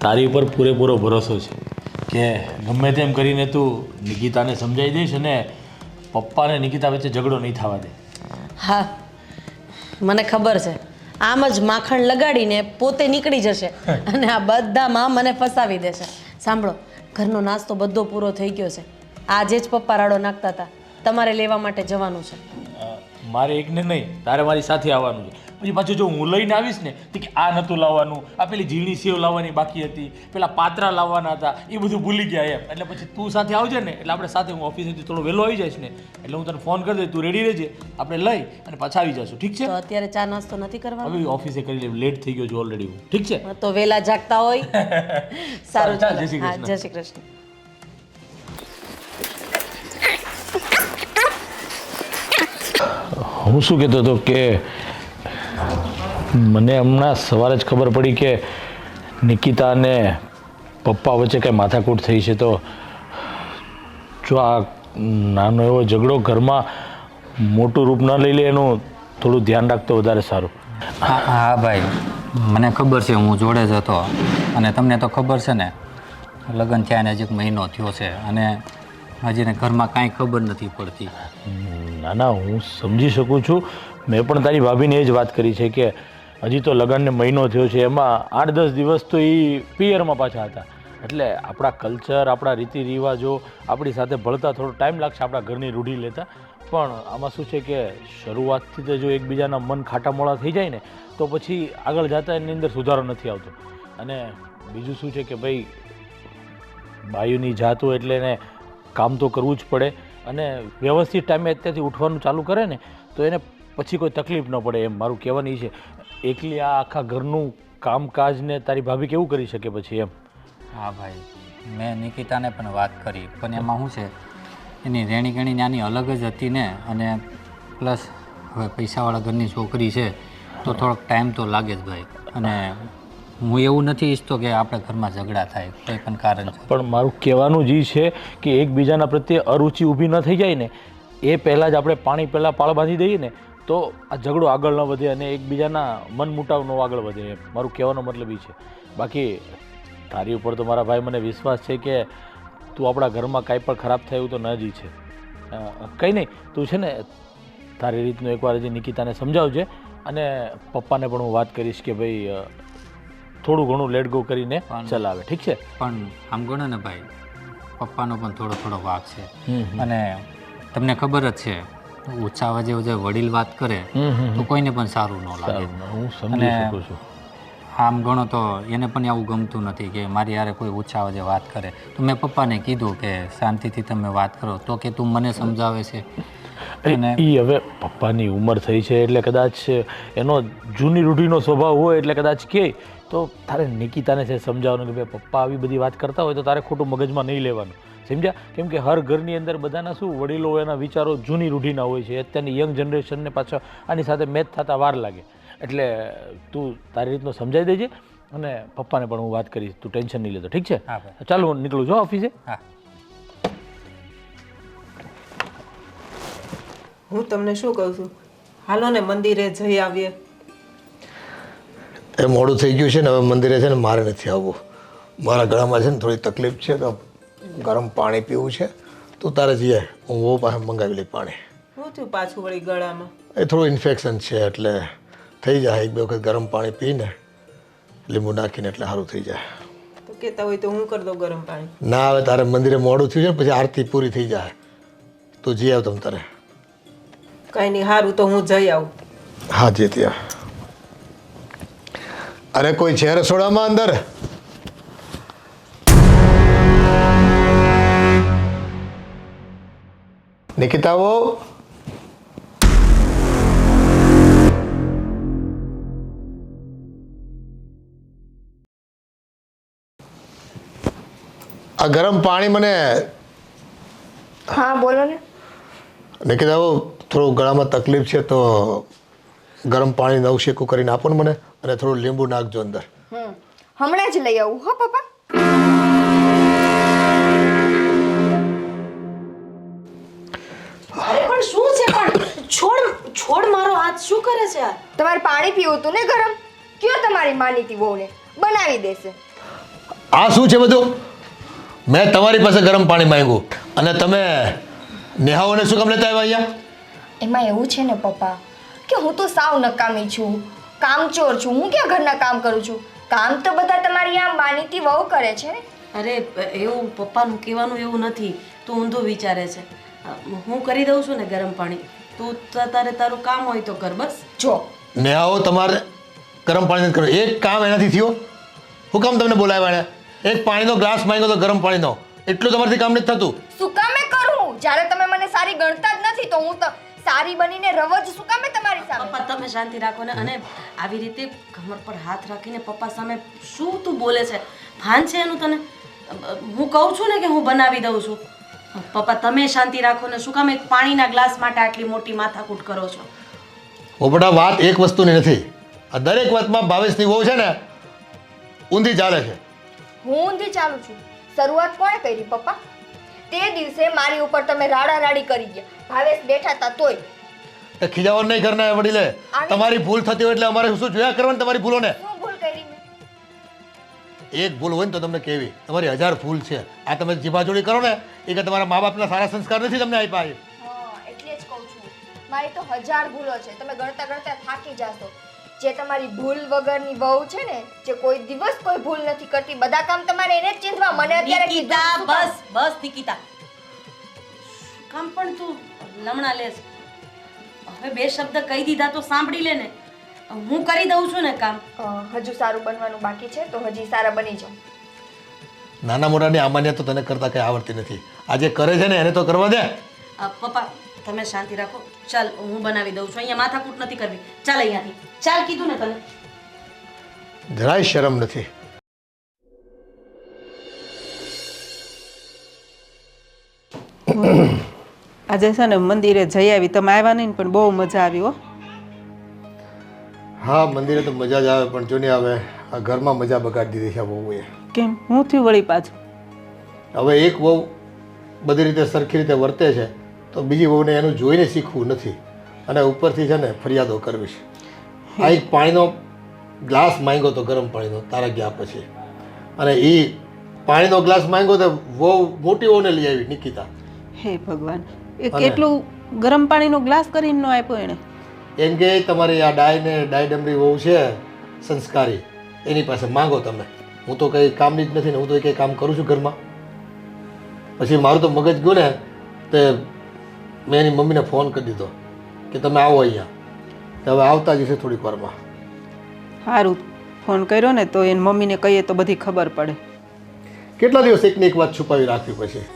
તારી ઉપર પૂરેપૂરો ભરોસો છે કે ગમે તેમ કરીને તું નિકિતાને સમજાવી દઈશ અને પપ્પાને નિકિતા વચ્ચે ઝઘડો નહીં થવા દે. હા મને ખબર છે, આમ જ માખણ લગાડીને પોતે નીકળી જશે અને આ બધામાં મને ફસાવી દેશે. સાંભળો, ઘરનો નાસ્તો બધો પૂરો થઈ ગયો છે, આજે જ પપ્પા રાડો નાખતા હતા, તમારે લેવા માટે જવાનું છે. મારે એકને નહીં, તારે મારી સાથે આવવાનું છે. પછી પાછું જો હું લઈને આવીશ ને તો કે આ નહોતું લાવવાનું, આ પેલી ઝીણી સેવ લાવવાની બાકી હતી, પેલા પાત્રા લાવવાના હતા, એ બધું ભૂલી ગયા એમ. એટલે પછી તું સાથે આવજે ને, એટલે આપણે સાથે, હું ઓફિસેથી થોડો વહેલો આવી જઈશ ને એટલે હું તને ફોન કરી દઈશ, તું રેડી રહેજે, આપણે લઈ અને પાછા આવી જઈશું. ઠીક છે? તો અત્યારે ચા નાસ્તો નથી કરવાનો? હવે ઓફિસે કરી લે, લેટ થઈ ગયો છું ઓલરેડી હું. ઠીક છે? તો વેલા જાગતા હોય. સારું, ચાલ, ચાલો. જય શ્રી હા, કૃષ્ણ. જય શ્રી કૃષ્ણ. હું શું કહેતો હતો કે મને હમણાં સવારે જ ખબર પડી કે નિકિતા અને પપ્પા વચ્ચે કંઈ માથાકૂટ થઈ છે. તો જો આ નાનો એવો ઝઘડો ઘરમાં મોટું રૂપ ન લઈ લે એનું થોડું ધ્યાન રાખતો વધારે સારું. હા હા ભાઈ, મને ખબર છે, હું જોડે જ હતો અને તમને તો ખબર છે ને લગ્ન થયા ને હજી 1 મહિનો થયો છે અને હજી ને ઘરમાં કાંઈ ખબર નથી પડતી. ના ના, હું સમજી શકું છું. મેં પણ તારી ભાભીને એ જ વાત કરી છે કે હજી તો લગ્નને મહિનો થયો છે, એમાં 8-10 દિવસ તો એ પિયરમાં પાછા હતા. એટલે આપણા કલ્ચર, આપણા રીતિ રિવાજો આપણી સાથે ભળતા થોડો ટાઈમ લાગશે, આપણા ઘરની રૂઢી લેતા. પણ આમાં શું છે કે શરૂઆતથી તો જો એકબીજાના મન ખાટામોળા થઈ જાય ને તો પછી આગળ જતાં એની અંદર સુધારો નથી આવતો. અને બીજું શું છે કે ભાઈ બાયુની જાત હોય એટલે એને કામ તો કરવું જ પડે અને વ્યવસ્થિત ટાઈમે અત્યારથી ઉઠવાનું ચાલુ કરે ને તો એને પછી કોઈ તકલીફ ન પડે, એમ મારું કહેવાનું એ છે. એકલી આ આખા ઘરનું કામકાજને તારી ભાભી કેવું કરી શકે પછી એમ? હા ભાઈ, મેં નિકિતાને પણ વાત કરી, પણ એમાં શું છે એની રહેણી કહેણી નાની અલગ જ હતી ને, અને પ્લસ હવે પૈસાવાળા ઘરની છોકરી છે તો થોડોક ટાઈમ તો લાગે જ ભાઈ. અને હું એવું નથી ઈચ્છતો કે આપણે ઘરમાં ઝઘડા થાય કોઈ પણ કારણ છે. પણ મારું કહેવાનું જ છે કે એકબીજાના પ્રત્યે અરુચિ ઊભી ન થઈ જાય ને એ પહેલાં જ આપણે પાણી પહેલાં પાળ બાંધી દઈએ ને તો આ ઝઘડો આગળ ન વધે અને એકબીજાના મન મુટાવ ન આગળ વધે એમ મારું કહેવાનો મતલબ એ છે. બાકી તારી ઉપર તો મારા ભાઈ મને વિશ્વાસ છે કે તું આપણા ઘરમાં કાંઈ પણ ખરાબ થાય એવું તો ન જ છે. કંઈ નહીં, તું છે ને તારી રીતનું એકવાર હજી નિકિતાને સમજાવજે અને પપ્પાને પણ હું વાત કરીશ કે ભાઈ થોડું ઘણું લેટ ગો કરીને ચલાવે, ઠીક છે? પણ આમ ગણો ને ભાઈ, પપ્પાનો પણ થોડો વાંક છે. અને તમને ખબર જ છે ઉત્સાહ જે વડીલ વાત કરે તો કોઈને પણ સારું ન લાગે. હું સમજી શકું છું. આમ ગણો તો એને પણ આવું ગમતું નથી કે મારી યારે કોઈ ઉત્સાહ જે વાત કરે. તો મેં પપ્પાને કીધું કે શાંતિથી તમે વાત કરો, તો કે તું મને સમજાવે છે. અને એ હવે પપ્પાની ઉંમર થઈ છે એટલે કદાચ એનો જૂની રૂઢીનો સ્વભાવ હોય એટલે કદાચ કહે તો તારે નિકિતાને છે સમજાવવાનું કે ભાઈ પપ્પા આવી બધી વાત કરતા હોય તો તારે ખોટું મગજમાં નહીં લેવાનું, સમજ્યા? કેમ કે હર ઘરની અંદર બધાના શું વડીલો એના વિચારો જૂની રૂઢીના હોય છે. અત્યારની યંગ જનરેશનને પાછા આની સાથે મેચ થતા વાર લાગે. એટલે તું તારી રીતનો સમજાવી દેજે અને પપ્પાને પણ હું વાત કરીશ, તું ટેન્શન નહીં લેતો, ઠીક છે? હા ભાઈ. ચાલો હું નીકળું છું ઓફિસે. હા. હું તમને શું કહું છું, હાલો ને મંદિરે જઈ આવીએ. એ મોડું થઈ ગયું છે ને, હવે મંદિરે છે ને મારે નથી આવવું. મારા ગળામાં છે ને થોડી તકલીફ છે તો ગરમ પાણી પીવું છે. તું તારે જઈએ, હું બહુ પાસે મંગાવી લઈ પાણી. શું થયું પાછું વળી ગળામાં? એ થોડું ઇન્ફેક્શન છે એટલે થઈ જાય. એક બે વખત ગરમ પાણી પીને લીંબુ નાખીને એટલે સારું થઈ જાય. તો કહેતા હોય તો હું કરી દઉં ગરમ પાણી. ના, હવે તારે મંદિરે મોડું થયું છે ને, પછી આરતી પૂરી થઈ જાય. તું જઈ આવ તમ તારે. કાંઈ નહીં, સારું તો હું જઈ આવું. હા જી ત્યાં. અરે કોઈ છે રસોડામાં અંદર? નિકિતાઓ, આ ગરમ પાણી મને. હા બોલો ને. નિકિતાઓ, થોડું ગળામાં તકલીફ છે તો ગરમ પાણી નવશેકું કરીને આપો ને મને, અને થોડું લીંબુ નાખજો અંદર. હમણાં જ લઈ આવું હો પપ્પા. અરે પણ શું છે? પણ છોડ મારો હાથ, શું કરે છે આ? તમારે પાણી પીવું હતું ને ગરમ? કયો તમારી માનીતી વહુને બનાવી દેશે. આ શું છે બધું? મેં તમારી પાસે ગરમ પાણી માંગ્યું અને તમે નેહાઓને શું કામ લેતા આવ્યા અહીંયા? એમાં એવું છે ને પપ્પા કે હું તો સાવ નકામી છું, કામચોર છું. હું ક્યાં ઘરના કામ કરું છું? કામ તો બધા તમારી આ માનીતી વહુ કરે છે ને. અરે એવું પપ્પાનું કહેવાનું એવું નથી, તું ઊંધું વિચારે છે. હું કરી દઉં છું ને ગરમ પાણી, તું તારે તારું કામ હોય તો કર બસ. જો નેહાઓ, તમારે ગરમ પાણી નથી કરવું. એક કામ એનાથી થયો? હું કામ તમને બોલાવ્યા એને? એક પાણીનો ગ્લાસ માંગ્યો તો ગરમ પાણીનો, એટલું તમારાથી કામ નથી થતું? શું કામે કરું? જ્યારે તમે મને સારી ગણતા જ નથી તો હું તો સારી બનીને રવજ શું કામે તમારી સામે? પપ્પા તમે શાંતિ રાખો ને. અને આવી રીતે કમર પર હાથ રાખીને પપ્પા સામે શું તું બોલે છે? ભાન છે એનું તને? હું કહું છું ને કે હું બનાવી દઉં છું. પપ્પા તમે શાંતિ રાખો ને. શું કામ એક પાણીના ગ્લાસ માટે આટલી મોટી માથાકૂટ કરો છો? ઓ બેટા, વાત એક વસ્તુની નથી. આ દરેક વાતમાં ભાવેશની વહુ છે ને ઊંધી ચાલે છે. હું ઊંધી ચાલું છું? શરૂઆત કોણે કરી પપ્પા? તે દિવસે મારી ઉપર તમે રાડા રાડી કરી ગયા. ભાવેશ બેઠા હતા તોય. એ ખીજાવાનું નહીં કરના વડીલે. તમારી ભૂલ થતી હોય એટલે અમારે શું જોયા કરવાની તમારી ભૂલોને? શું ભૂલ કરી મેં? એક ભૂલ હોય ને તો તમને કેવી, તમારી 1000 ભૂલ છે. આ તમે જીભાજોડી કરો ને એ કે તમારા મા બાપના સારા સંસ્કાર નથી તમને આપ્યા. હા એટલે જ કહું છું, મારી તો 1000 ભૂલો છે. તમે ગણતા ગણતા થાકી જાશો. જે તમારી ભૂલ વગરની વહુ છે ને, જે કોઈ દિવસ કોઈ ભૂલ નથી કરતી, બધા કામ તમારે એને જ ચીંધવા. મને અત્યારે નિકિતા, કીધું શું કામ? બસ નિકિતા. કામ પણ તું લમણા લેસ. હવે બે શબ્દ કહી દીધા તો સાંભળી લે ને. હું કરી દઉં છું ને કામ. હજુ સારું બનવાનું બાકી છે તો હજી સારા બની જાઓ. નાના મોટાની આમાન્ય તો તને કરતા કઈ આવડતી નથી. આ જે કરે છે ને એને તો કરવા દે. પપ્પા તમે શાંતિ રાખો. ચાલ હું બનાવી દઉં છું. અહીંયા માથાકૂટ નથી કરવી. ચાલ અહીંયાથી. ચાલ કીધું ને તને. જરાય શરમ નથી. આજે છે ને મંદિરે જઈ આવી. તમે આવ્યા નહીં પણ બહુ મજા આવી હો. હા, મંદિરે તો મજા જ આવે પણ જો ને હવે આ ઘરમાં મજા બગાડી દીધી છે આ વહુએ. કેમ હું થયું વળી પાછું? હવે એક વહુ બધી રીતે સરખી રીતે વર્તે છે તો બીજી વહુને એનું જોઈને શીખવું નથી અને ઉપરથી છે ને ફરિયાદો કરવી છે. આ એક પાણીનો ગ્લાસ માંગ્યો તો ગરમ પાણીનો તારા ગયા પછી, અને એ પાણીનો ગ્લાસ માંગ્યો તો વહુ મોટી વહુને લઈ આવી નિકિતા. હે ભગવાન, એ કેટલું ગરમ પાણીનો ગ્લાસ કરીને નો આપ્યો એણે? એમ કે તમારી આ ડાયડમરી વહુ છે સંસ્કારી, એની પાસે માંગો તમે. હું તો કંઈ કામની જ નથી ને, હું તો કંઈ કામ કરું છું ઘરમાં. પછી મારું તો મગજ ગયું ને તે મેં એની મમ્મીને ફોન કરી દીધો કે તમે આવો અહીંયા. તો હવે આવતા જ છે થોડીક વારમાં. સારું ફોન કર્યો ને તો એની મમ્મીને કહીએ તો બધી ખબર પડે. કેટલા દિવસ એકની એક વાત છુપાવી રાખવી પછી.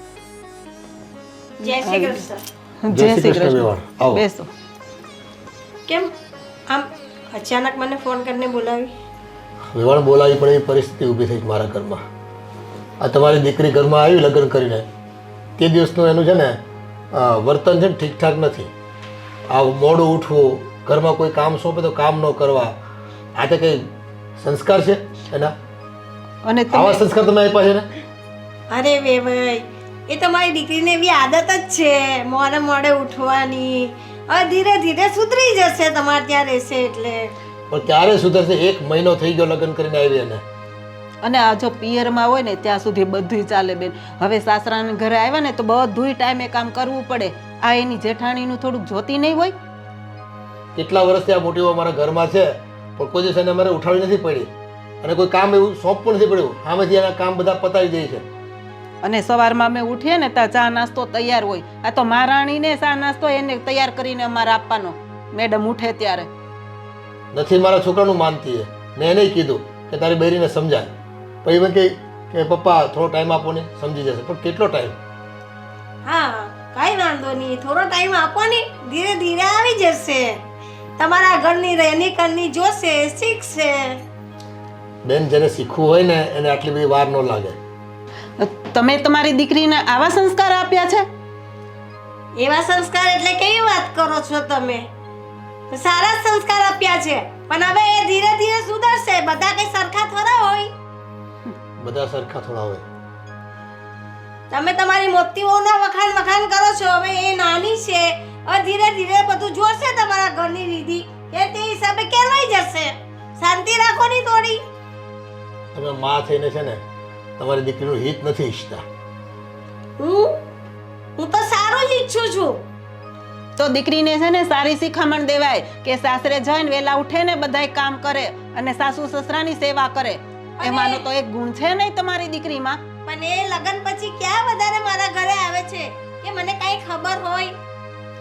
જય શ્રી કૃષ્ણ. જય શ્રી કૃષ્ણ. વેવાણ, આવો. બેસો. કેમ આમ અચાનક મને ફોન કરીને બોલાવી? વેવાણ બોલાવી પડે એવી પરિસ્થિતિ ઊભી થઈ મારા ઘરમાં. આ તમારી દીકરી ઘરમાં આવી લગ્ન કરીને તે દિવસનું એનું છે ને વર્તન છે ને ઠીકઠાક નથી. આ મોડું ઉઠવું, ઘરમાં કોઈ કામ સોંપે તો કામ ન કરવા, આ તો કંઈ સંસ્કાર છે એના? અને આવા સંસ્કાર તમે આપ્યા છે ને? અરે વેવાઈ, એ તમારી દીકરીને એવી આદત જ છે મોડે મોડે ઉઠવાની. હવે ધીરે ધીરે સુધરી જશે, તમારે ત્યાં રહેશે એટલે. પણ ક્યારે સુધરશે? 1 મહિનો થઈ ગયો લગ્ન કરીને આવી એને. અને આ જો પિયરમાં હોય ને ત્યાં સુધી બધુંય ચાલે બેન. હવે સાસરાને ઘરે આવ્યા ને તો બધુંય ટાઈમે કામ કરવું પડે. આ એની જેઠાણીનું થોડુંક જોતી નહીં હોય? કેટલા વર્ષથી આ મોટી વહુ અમારા ઘરમાં છે પણ કોઈ દિવસ એને અમારે ઉઠાવી નથી પડી અને કોઈ કામ એવું સોંપવું નથી પડ્યું. સામેથી એના કામ બધા પતાવી દે છે. અને સવારમાં અમે ઉઠીએ ને ત્યાં ચા નાસ્તો તૈયાર હોય. આ તો મહારાણીને ચા નાસ્તો એને તૈયાર કરીને અમારે આપવાનો મેડમ ઉઠે ત્યારે. નથી મારા છોકરાનું માનતી છે. મેં એને કીધું કે તારી બૈરીને સમજાય. પછી એમ કહે કે પપ્પા થોડો ટાઈમ આપો ને, સમજી જશે. પણ કેટલો ટાઈમ? હા, કઈ વાંધો નહીં, થોડો ટાઈમ આપો ને, ધીરે ધીરે આવી જશે. તમારા ઘરની રહેણી કરની જોશે, શીખશે. બેન, જેને શીખવું હોય ને એને આટલી બધી વાર ન લાગે. તમે તમારી દીકરીને આવા સંસ્કાર આપ્યા છે? એવા સંસ્કાર એટલે કેવી વાત કરો છો તમે? સારા સંસ્કાર આપ્યા છે, પણ હવે એ ધીરે ધીરે સુધરશે. બધા કઈ સરખા થોડા હોય. બધા સરખા થોડા હોય. તમે તમારી મોટી વહુના વખાણ કરો છો. હવે એ નાની છે, હવે ધીરે ધીરે બધું જોશે તમારા ઘરની રીતિ, એ તે હિસાબે કેળવાઈ જશે. શાંતિ રાખો ની થોડી. તમે માં થઈને છે ને તમારી દીકરીનું હિત નથી ઈચ્છતા. હું તો સારું જ ઈચ્છું છું. તો દીકરીને છે ને સારી શિખામણ દેવાય કે સાસરે જઈને વેલા ઉઠે ને બધાય કામ કરે અને સાસુ સસરાની સેવા કરે. એમાંનો તો એક ગુણ છે નહીં તમારી દીકરીમાં. પણ એ લગન પછી ક્યાં વધારે મારા ઘરે આવે છે કે મને કઈ ખબર હોય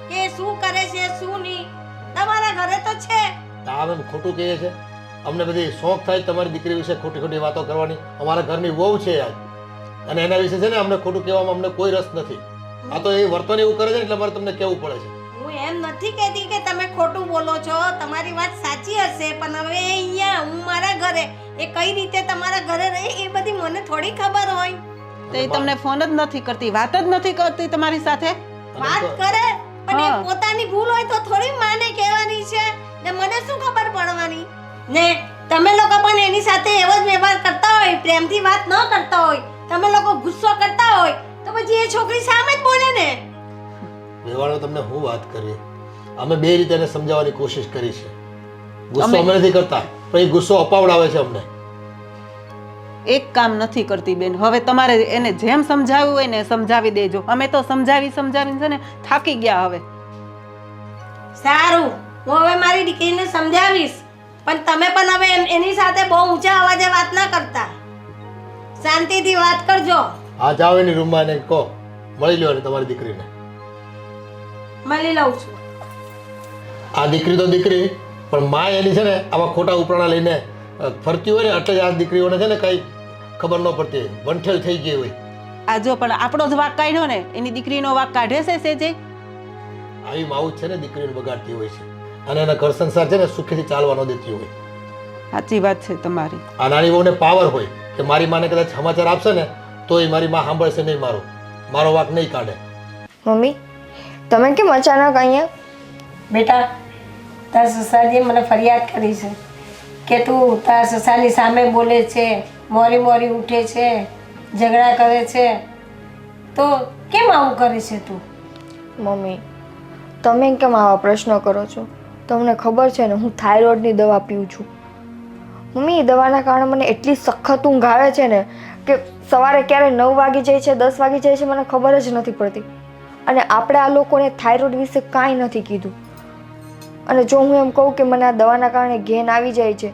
કે શું કરે છે શું નહીં? તમારા ઘરે તો છે. આમ એમ ખોટું કહે છે. અમને બધી શોખ થાય તમારી દીકરી વિશે ખોટી ખોટી વાતો કરવાની. અમારા ઘરની વહુ છે યાર, અને એના વિશે છે ને અમને ખોટું કહેવામાં અમને કોઈ રસ નથી. આ તો એ વર્તન એવું કરે છે એટલે અમારે તમને કહેવું પડે છે. હું એમ નથી કહેતી કે તમે ખોટું બોલો છો, તમારી વાત સાચી હશે, પણ હવે અહીંયા હું મારા ઘરે એ કઈ રીતે તમારા ઘરે રહે એ બધી મને થોડી ખબર હોય. તો એ તમને ફોન જ નથી કરતી, વાત જ નથી કરતી તમારી સાથે? વાત કરે પણ એ પોતાની ભૂલ હોય તો થોડી માને કહેવાની છે ને મને શું ખબર પડવાની? ને તમે લોકો પણ એની સાથે એવો જ વ્યવહાર કરતા હોય, પ્રેમથી વાત ન કરતા હોય, તમે લોકો ગુસ્સો કરતા હોય તો પછી એ છોકરી સામે જ બોલે ને. વેવાણો તમને હું વાત કરીએ, અમે બે રીતે એને સમજાવવાની કોશિશ કરી છે. ગુસ્સો અમે નથી કરતા પણ એ ગુસ્સો અપાવડાવે છે અમને. એક કામ નથી કરતી બેન. હવે તમારે એને જેમ સમજાવ્યું હોય ને સમજાવી દેજો. અમે તો સમજાવીને છે ને થાકી ગયા હવે. સારું, હું હવે મારી દીકરીને સમજાવીશ, પણ તમે પણ હવે એની સાથે બહુ ઊંચા અવાજે વાત ના કરતા, શાંતિથી વાત કરજો. આ જાઓ એની રૂમમાં એને કહો મળી લો તમારી દીકરીને. મળી લઉં છું. આ દીકરી તો દીકરી પણ માં એની છે ને આવા ખોટા ઉપરાણા લઈને ફરતી હોય ને એટલે જ આ દીકરીઓને છે ને કઈ ખબર ન પડતી, વંઠેલ થઈ ગઈ હોય. આ જો પણ આપણો જ વાક કાઢ્યો ને, એની દીકરીનો વાક કાઢે છે સેજે? આવી માવું છે ને દીકરીને બગાડતી હોય છે અને એના ઘર સંસાર છે ને સુખેથી ચાલવા ન દેતી હોય. સાચી વાત છે તમારી. આ નાની બહુને પાવર હોય કે મારી માને કદાચ સમાચાર આપશે ને તો એ મારી માં સાંભળશે નહીં, મારો વાક નહીં કાઢે. મમ્મી, તમે કેમ અચાનક અહીંયા? બેટા, તારા સસરાજીએ મને ફરિયાદ કરી છે કે તું તારા સસાની સામે બોલે છે, મોરી મોરી ઉઠે છે, ઝઘડા કરે છે, તો કેમ આવું કરે છે તું? મમ્મી તમે કેમ આવા પ્રશ્નો કરો છો? તમને ખબર છે ને હું થાઇરોઇડની દવા પીઉં છું. મમ્મી એ દવાના કારણે મને એટલી સખત ઊંઘ આવે છે ને કે સવારે ક્યારે 9 વાગી જાય છે, 10 વાગી જાય છે, મને ખબર જ નથી પડતી. અને આપણે આ લોકોને થાઇરોઇડ વિશે કાંઈ નથી કીધું. અને જો હું એમ કહું કે મને આ દવાના કારણે ઘેન આવી જાય છે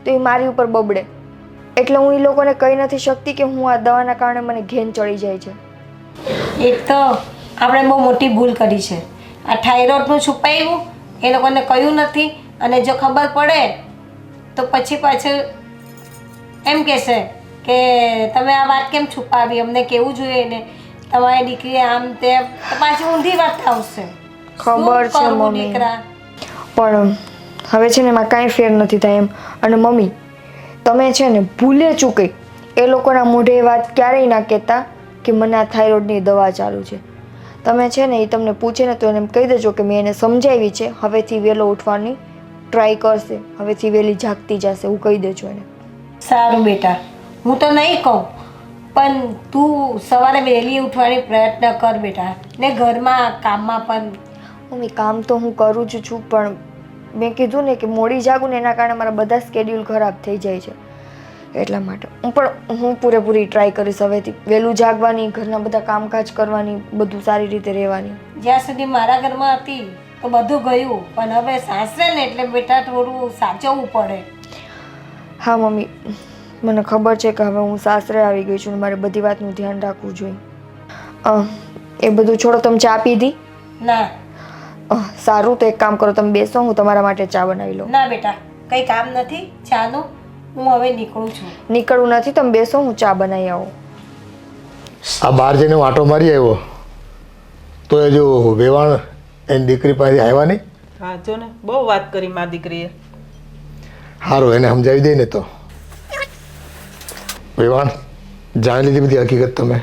તો એ મારી ઉપર બબડે. એટલે હું એ લોકોને કહી નથી શકતી કે હું આ દવાના કારણે મને ઘેન ચડી જાય છે. એક તો આપણે બહુ મોટી ભૂલ કરી છે. આ થાઇરોઇડનું છુપાવ્યું, એ લોકોને કહ્યું નથી, અને જો ખબર પડે તો પછી પાછું એમ કહેશે કે તમે આ વાત કેમ છુપાવી, અમને કેવું જોઈએ ને તમારી દીકરી આમ તેમ, તો પાછી ઊંધી વાત આવશે. ખબર શું છે કરવું મમ્મી. દીકરા? પણ હવે છે ને એમાં કાંઈ ફેર નથી થાય એમ. અને મમ્મી તમે છે ને ભૂલે ચૂકે એ લોકોના મોઢે એ વાત ક્યારેય ના કહેતા કે મને આ થાઇરોઇડની દવા ચાલુ છે. તમે છે ને એ તમને પૂછે ને તો એને એમ કહી દેજો કે મેં એને સમજાવી છે, હવેથી વહેલો ઉઠવાની ટ્રાય કરશે, હવેથી વહેલી જાગતી જશે, હું કહી દેજો એને. સારું બેટા, હું તો નહીં કહું, પણ તું સવારે વહેલી ઉઠવાની પ્રયત્ન કર બેટા, ને ઘરમાં કામમાં પણ. મમ્મી કામ તો હું કરું જ છું, પણ મેં કીધું ને કે મોડી જાગું ને એના કારણે મારા બધા સ્કેડ્યુલ ખરાબ થઈ જાય છે. એટલા માટે હું પૂરેપૂરી ટ્રાય કરીશ હવેથી વહેલું જાગવાની, ઘરના બધા કામકાજ કરવાની, બધું સારી રીતે રહેવાની. જ્યાં સુધી મારા ઘરમાં હતી તો બધું ગયું, પણ હવે સાસરે ને એટલે બેટા થોડું સાચવવું પડે. હા મમ્મી, મને ખબર છે કે હવે હું સાસરે આવી ગઈ છું ને મારે બધી વાતનું ધ્યાન રાખવું જોઈએ. એ બધું છોડો, તમે ચા પીધી? ના સારું, તો એક કામ કરો, તમે બેસો, હું તમારા માટે ચા બનાવી લઉં. ના બેટા, કંઈ કામ નથી ચાનું, હું હવે નીકળું છું. નીકળવું નથી, તમે બેસો, હું ચા બનાવી આવું. આ બહાર જઈને હું આટો મારી આવ્યો તો એ જો વેવાણ એની દીકરી પાસે આવ્યા નહીં. હા જો ને, બહુ વાત કરી મારી દીકરીએ. સારું, એને સમજાવી દઈ ને તો. વેવાણ જાણી લીધી બધી હકીકત તમે?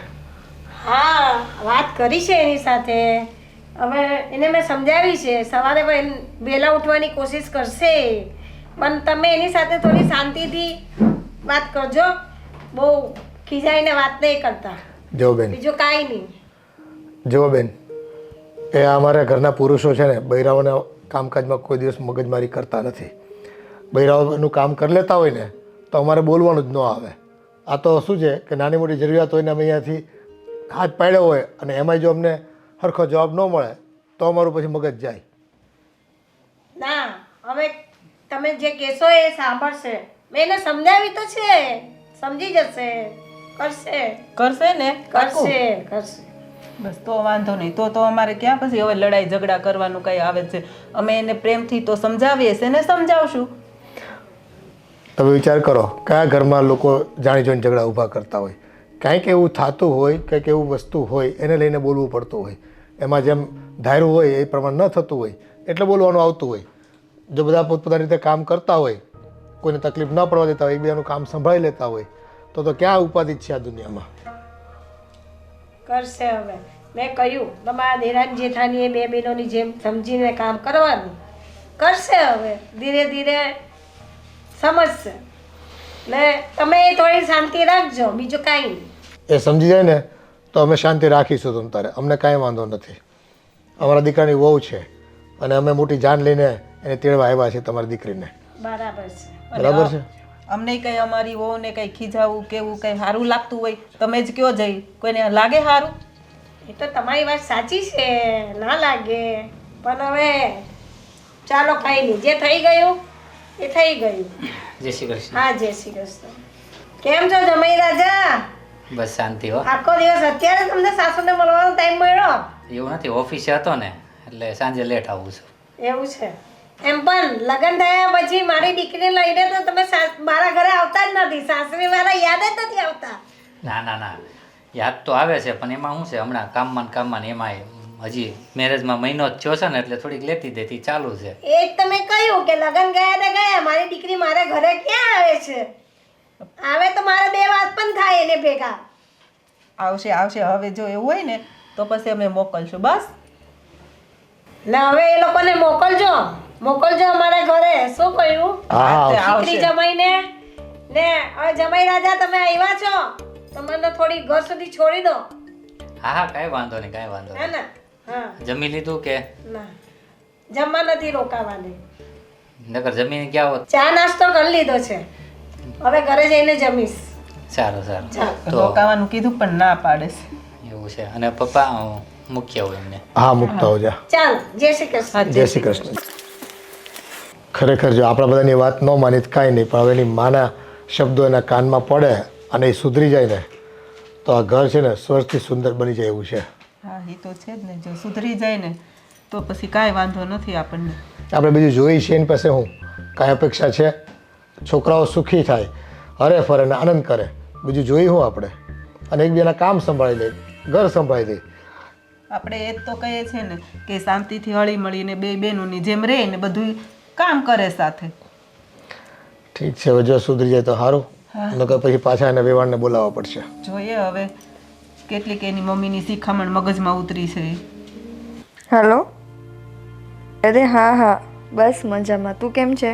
હા, વાત કરી છે એની સાથે. હવે એને મેં સમજાવી છે, સવારે વહેલા ઉઠવાની કોશિશ કરશે, પણ તમે એની સાથે થોડી શાંતિથી વાત કરજો, બહુ ખીજાઈને વાત નહીં કરતા. જો બેન, બીજું કાંઈ નહીં. જુઓ બેન, એ અમારા ઘરના પુરુષો છે ને બૈરાઓના કામકાજમાં કોઈ દિવસ મગજમારી કરતા નથી. બૈરાઓનું કામ કરી લેતા હોય ને તો અમારે બોલવાનું જ ન આવે. આ તો શું છે કે નાની મોટી જરૂરિયાત હોય ને અમે અહીંયાથી હાથ પાડ્યો હોય અને એમાંય જો અમને સરખો જવાબ ન મળે તો અમારું પછી મગજ જાય. ના, હવે તમે જે કહેશો એ સાંભળશે. મેં એને સમજાવી તો છે, સમજી જશે, કરશે ને? કરશે. બસ તો વાંધો નહીં. તો અમારે ક્યાં પછી હવે લડાઈ ઝઘડા કરવાનું કઈ આવે છે? અમે એને પ્રેમથી તો સમજાવીએ છે ને સમજાવશું. તમે વિચાર કરો, કયા ઘરમાં લોકો જાણી જોઈને ઝઘડા ઊભા કરતા હોય? કાંઈક એવું થતું હોય, કંઈક એવું વસ્તુ હોય એને લઈને બોલવું પડતું હોય. એમાં જેમ ધાર્યું હોય એ પ્રમાણે ન થતું હોય એટલે બોલવાનું આવતું હોય. જો બધા પોતપોતાની રીતે કામ કરતા હોય, કોઈને તકલીફ ન પડવા દેતા હોય, એકબીજાનું કામ સંભાળી લેતા હોય તો ક્યાં ઉપાધિ છે આ દુનિયામાં? કરશે. હવે મેં કહ્યું તમારા દેરાની જેઠાની એ બે બહેનોની જેમ સમજીને કામ કરવાનું કરશે. હવે ધીરે ધીરે સમજશે ને તમે થોડી શાંતિ રાખજો, બીજું કાંઈ નહીં. એ સમજી જાય ને તો અમે શાંતિ રાખીશું. તમ તારે અમને કાંઈ વાંધો નથી. અમારા દીકરાની વહુ છે અને અમે મોટી જાન લઈને એને તેડવા આવ્યા છીએ તમારી દીકરીને. બરાબર છે. બરાબર છે? અમને કઈ અમારી વહુને કઈ ખીજાવું કેવું કઈ સારું લાગતું હોય તમે જ કયો જઈ, કોઈને લાગે સારું? એ તો તમારી વાત સાચી છે, ના લાગે, પણ હવે ચાલો કાંઈ નહીં, જે થઈ ગયું એ થઈ ગયું. જય શ્રી કૃષ્ણ. હા, જય શ્રી કૃષ્ણ. કેમ છો જમાઈ રાજા? બસ શાંતિ હો. આખો દિવસ અત્યારે તમને સાસુને મળવાનો ટાઈમ મળ્યો? એવું નથી, ઓફિસે હતો ને એટલે સાંજે લેટ આવું છું. એવું છે? એમ પણ લગ્ન થયા પછી મારી દીકરીને લઈને તો તમે મારા ઘરે આવતા જ નથી, સાસરી મારા યાદ જ નથી આવતા. ના ના ના, યાદ તો આવે છે પણ એમાં શું છે હમણાં કામમાં ને એમાંય હજી મેરેજમાં મહિનો જ થયો છે ને એટલે થોડીક લેતી દેતી ચાલુ છે. એ જ તમે કહ્યું કે લગ્ન ગયા ને ગયા, મારી દીકરી મારા ઘરે ક્યાં આવે છે? આવે તો મારા બે વાત પણ થાય એને ભેગા. આવશે આવશે, હવે જો એવું હોય ને તો પછી અમે મોકલશું. બસ ને હવે એ લોકોને મોકલજો મોકલજો અમારા ઘરે. શું કહ્યું? હા હા દીકરી જમાઈને ને હવે જમાઈ રાજા તમે આવ્યા છો તો મને થોડી ઘર સુધી છોડી દો. હા હા કાંઈ વાંધો નહીં, કાંઈ વાંધો હે નહીં. ને? હા જમી લીધું કે ના જમવા નથી રોકાવાની. નકર જમીને ક્યાં હોત? ચા નાસ્તો કરી લીધો છે, હવે ઘરે જઈને જમીશ. સારું સારું તો રોકાવાનું કીધું પણ ના પાડે છે. એવું છે. અને પપ્પા મૂકી આવું એમને. હા મૂકતા હોજા. ચાલ જય શ્રી કૃષ્ણ. જય શ્રી કૃષ્ણ. ખરેખર જો આપણા બધાની વાત ન માની તો કાંઈ નહીં, પણ હવે એની માના શબ્દો એના કાનમાં પડે અને એ સુધરી જાય ને તો આ ઘર છે ને સ્વર્ગથી સુંદર બની જાય એવું છે. હા એ તો છે જ ને, જો સુધરી જાય ને તો પછી કાંઈ વાંધો નથી આપણને. આપણે બીજું જોઈ છે એની પાસે હું કાંઈ અપેક્ષા છે? છોકરાઓ સુખી થાય, હરે ફરે ને આનંદ કરે, બીજું જોઈ હું આપણે? અને એકબીજાના કામ સંભાળી લે, ઘર સંભાળી દે. આપણે એ જ તો કહીએ છીએ ને કે શાંતિથી હળી મળીને બે બહેનોની જેમ રહે ને બધું કામ કરે સાથે. ઠીક છે, હવે જો સુધરી જાય તો સારું, નકર પછી પાછા એને વેવાણને બોલાવવા પડશે. જોઈએ હવે કેટલીક એની મમ્મીની શિખામણ મગજમાં ઉતરી છે. હેલો. અરે હા હા બસ મજામાં. તું કેમ છે?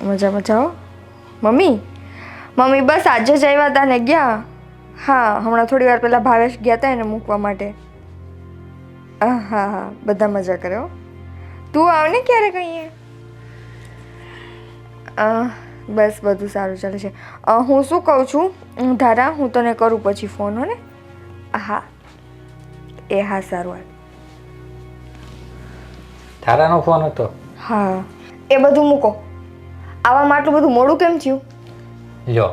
મજામાં જાઓ. મમ્મી બસ આજે જ આવ્યા હતા ને ગયા. હા હમણાં થોડી વાર પહેલાં ભાવેશ ગયા હતા એને મૂકવા માટે. હા હા બધા મજા કરે હો. તું આવ ને ક્યારે કહીએ. બસ બધું સારું ચાલે છે. હું શું કહું છું ધારા, હું તને કરું પછી ફોન હો ને. હા એ હા સારું હાલ. તારાનો ફોન હતો? હા એ બધું મૂકો. આવામાં આટલું બધું મોડું કેમ થયું? લ્યો,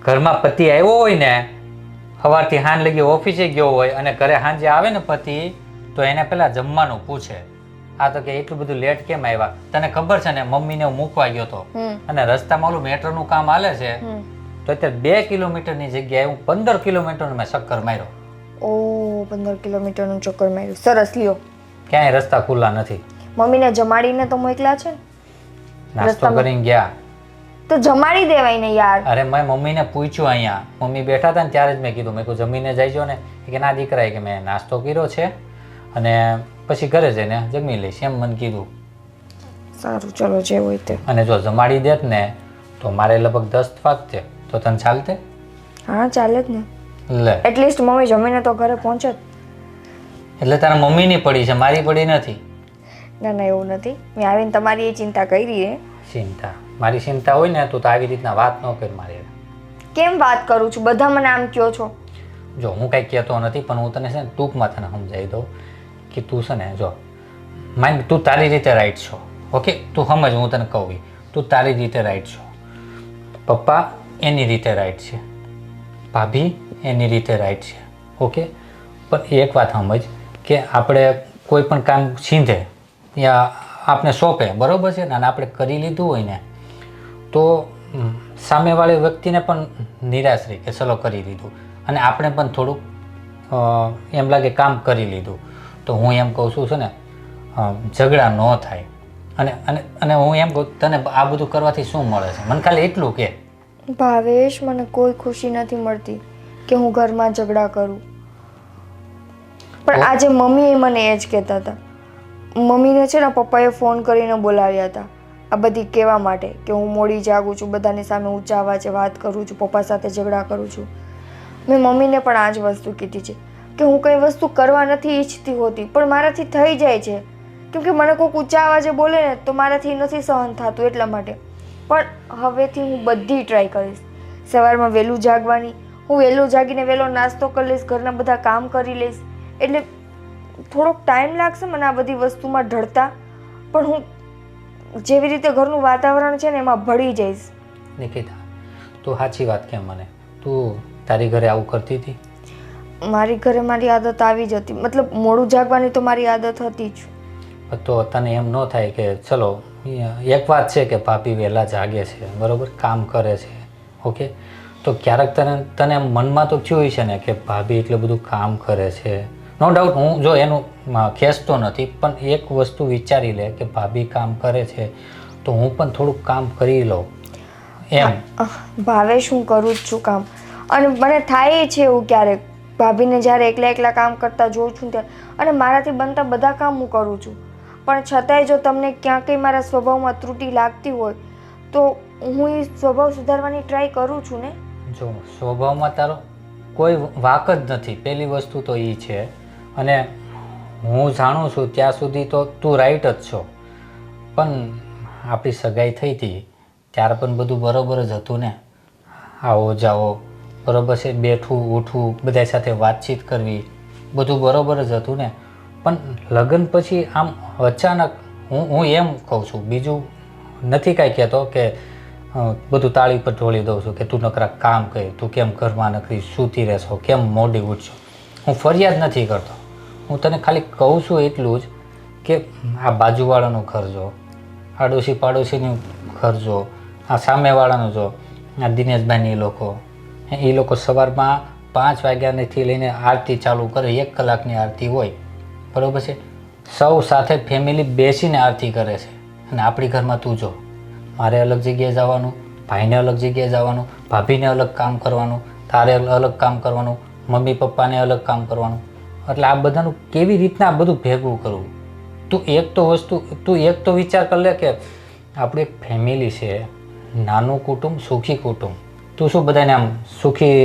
ઘરમાં પતિ આવ્યો હોય ને, સવારથી સાંજ લગી ઓફિસે ગયો હોય અને ઘરે સાંજે આવે ને પતિ, તો એને પેલા જમવાનું પૂછે. આ તો કે એટલું બધું લેટ કેમ આવ્યા? તને ખબર છે ને મમ્મીને હું મૂકવા ગયો હતો અને રસ્તામાં ઓલું મેટ્રોનું કામ હાલે છે, તો અત્યારે 2 કિલોમીટરની જગ્યાએ હું 15 કિલોમીટરનો મેં ચક્કર માર્યો. ઓ 15 કિલોમીટરનું ચક્કર માર્યું. સરસ લ્યો. ક્યાંય રસ્તા ખુલ્લા નથી. મમ્મીને જમાડીને તો મોકલા છે ને? નાસ્તો કરીને ગયા. તો જમાડી દેવાય ને યાર. અરે મેં મમ્મીને પૂછ્યું, અહીંયા મમ્મી બેઠા હતા ને ત્યારે જ મેં કીધું, મેં કહ્યું જમીને જઈજો ને. કે ના દીકરા, કે મેં નાસ્તો કર્યો છે અને પછી ઘરે જઈને જમી લઈશ એમ મને કીધું. સારું ચલો જે હોય તે. અને જો જમાડી દેત ને તો મારે લગભગ 10 વાગતે, તો તને ચાલતે? હા ચાલે જ ને. લે, એટલીસ્ટ મમ્મી જમીને તો ઘરે પહોંચે. એટલે તારા મમ્મીની પડી છે, મારી પડી નથી. ના ના એવું નથી, મેં આવીને તમારી એ ચિંતા કરી છે. ચિંતા? મારી ચિંતા હોય ને તો આવી રીતના વાત ન કર મારી. કેમ વાત કરું છું? બધા મને આમ કહો છો. જો હું કંઈ કહેતો નથી, પણ હું તને છે ને ટૂંકમાં તને સમજાવી દઉં કે તું છે ને, જો માઇન્ડ તું તારી રીતે રાઈટ છો, ઓકે? તું સમજ, હું તને કહું, તું તારી રીતે રાઈટ છો, પપ્પા એની રીતે રાઈટ છે, ભાભી એની રીતે રાઈટ છે, ઓકે? પણ એક વાત સમજ કે આપણે કોઈ પણ કામ છીંધે યા આપણે સોંપે, બરાબર છે ને, અને આપણે કરી લીધું હોય ને તો સામેવાળી વ્યક્તિને પણ નિરાશ રહી કે ચલો કરી લીધું, અને આપણે પણ થોડુંક એમ લાગે કામ કરી લીધું. તો હું એમ કહું છું છે ને, ઝઘડા ન થાય. અને અને અને હું એમ કહું, તને આ બધું કરવાથી શું મળે છે? મને ખાલી એટલું કે ભાવેશ, મને કોઈ ખુશી નથી મળતી કે હું ઘરમાં ઝઘડા કરું. પણ આજે મમ્મીએ મને એ જ કહેતા હતા. મમ્મીને છે ને પપ્પાએ ફોન કરીને બોલાવ્યા હતા આ બધી કહેવા માટે કે હું મોડી જાગું છું, બધાની સામે ઊંચા અવાજે વાત કરું છું, પપ્પા સાથે ઝઘડા કરું છું. મેં મમ્મીને પણ આ જ વસ્તુ કીધી છે કે હું કંઈ વસ્તુ કરવા નથી ઈચ્છતી હોતી, પણ મારાથી થઈ જાય છે. કેમ કે મને કોઈક ઊંચા અવાજે બોલે ને તો મારાથી નથી સહન થતું, એટલા માટે. પણ હવેથી હું બધી ટ્રાય કરીશ. સવારમાં વહેલું જાગવાની, હું વહેલું જાગીને વહેલો નાસ્તો કરી લઈશ, ઘરના બધા કામ કરી લઈશ. એટલે થોડોક ટાઈમ લાગશે મને આ બધી વસ્તુમાં ઢળતા, પણ હું જેવી રીતે ઘરનું વાતાવરણ છે ને એમાં ભળી જઈશ. નિકિતા, તું સાચી વાત કેમ મને? તું તારી ઘરે આવું કરતી હતી? મારી ઘરે મારી આદત આવી જ હતી, મતલબ મોડું જાગવાની તો મારી આદત હતી જ. તો તને એમ ન થાય કે ચલો, એક વાત છે કે ભાભી વહેલા જાગે છે, બરાબર, કામ કરે છે, ઓકે? તો ક્યારેક તને મનમાં તો થયું છે ને કે ભાભી એટલું બધું કામ કરે છે. નો ડાઉટ, હું જો એનું ખેંચતો નથી, પણ એક વસ્તુ વિચારી લે કે ભાભી કામ કરે છે તો હું પણ થોડુંક કામ કરી લઉં એમ. ભાવેશ, હું કરું જ છું કામ, અને મને થાય છે એવું ક્યારેક ભાભીને જ્યારે એકલા એકલા કામ કરતા જોઉં છું ત્યારે, અને મારાથી બનતા બધા કામ હું કરું છું. પણ છતાંય જો તમને ક્યાંક કંઈ મારા સ્વભાવમાં ત્રુટિ લાગતી હોય તો હું એ સ્વભાવ સુધારવાની ટ્રાય કરું છું ને. જો સ્વભાવમાં તારો કોઈ વાક જ નથી, પહેલી વસ્તુ તો એ છે. અને હું જાણું છું ત્યાં સુધી તો તું રાઈટ જ છો, પણ આપણી સગાઈ થઈ હતી ત્યારે પણ બધું બરાબર જ હતું ને. આવો જાઓ બરાબર છે, બેઠવું ઉઠવું બધા સાથે વાતચીત કરવી બધું બરાબર જ હતું ને. પણ લગ્ન પછી આમ અચાનક હું એમ કહું છું, બીજું નથી કાંઈ કહેતો કે બધું તાળી પર ઢોળી દઉં છું કે તું નકરા કામ કરે, તું કેમ ઘરમાં નકરી સૂતી રહેશો, કેમ મોડી ઉઠશો. હું ફરિયાદ નથી કરતો, હું તને ખાલી કહું છું એટલું જ કે આ બાજુવાળાનું ઘર જો, આડોશી પાડોશીનું ઘર જો, આ સામેવાળાનું જો, આ દિનેશભાઈની એ લોકો સવારમાં 5 વાગ્યાથી લઈને આરતી ચાલુ કરે, 1 કલાકની આરતી હોય બરાબર છે. સૌ સાથે ફેમિલી બેસીને આરતી કરે છે. અને આપણી ઘરમાં તું જો, મારે અલગ જગ્યાએ જવાનું, ભાઈને અલગ જગ્યાએ જવાનું, ભાભીને અલગ કામ કરવાનું, તારે અલગ કામ કરવાનું, મમ્મી પપ્પાને અલગ કામ કરવાનું. એટલે આ બધાનું કેવી રીતના આ બધું ભેગું કરવું? તું એક તો વિચાર કર લે કે આપણું એક ફેમિલી છે, નાનું કુટુંબ, સુખી કુટુંબ. તું શું બધાને આમ સુખી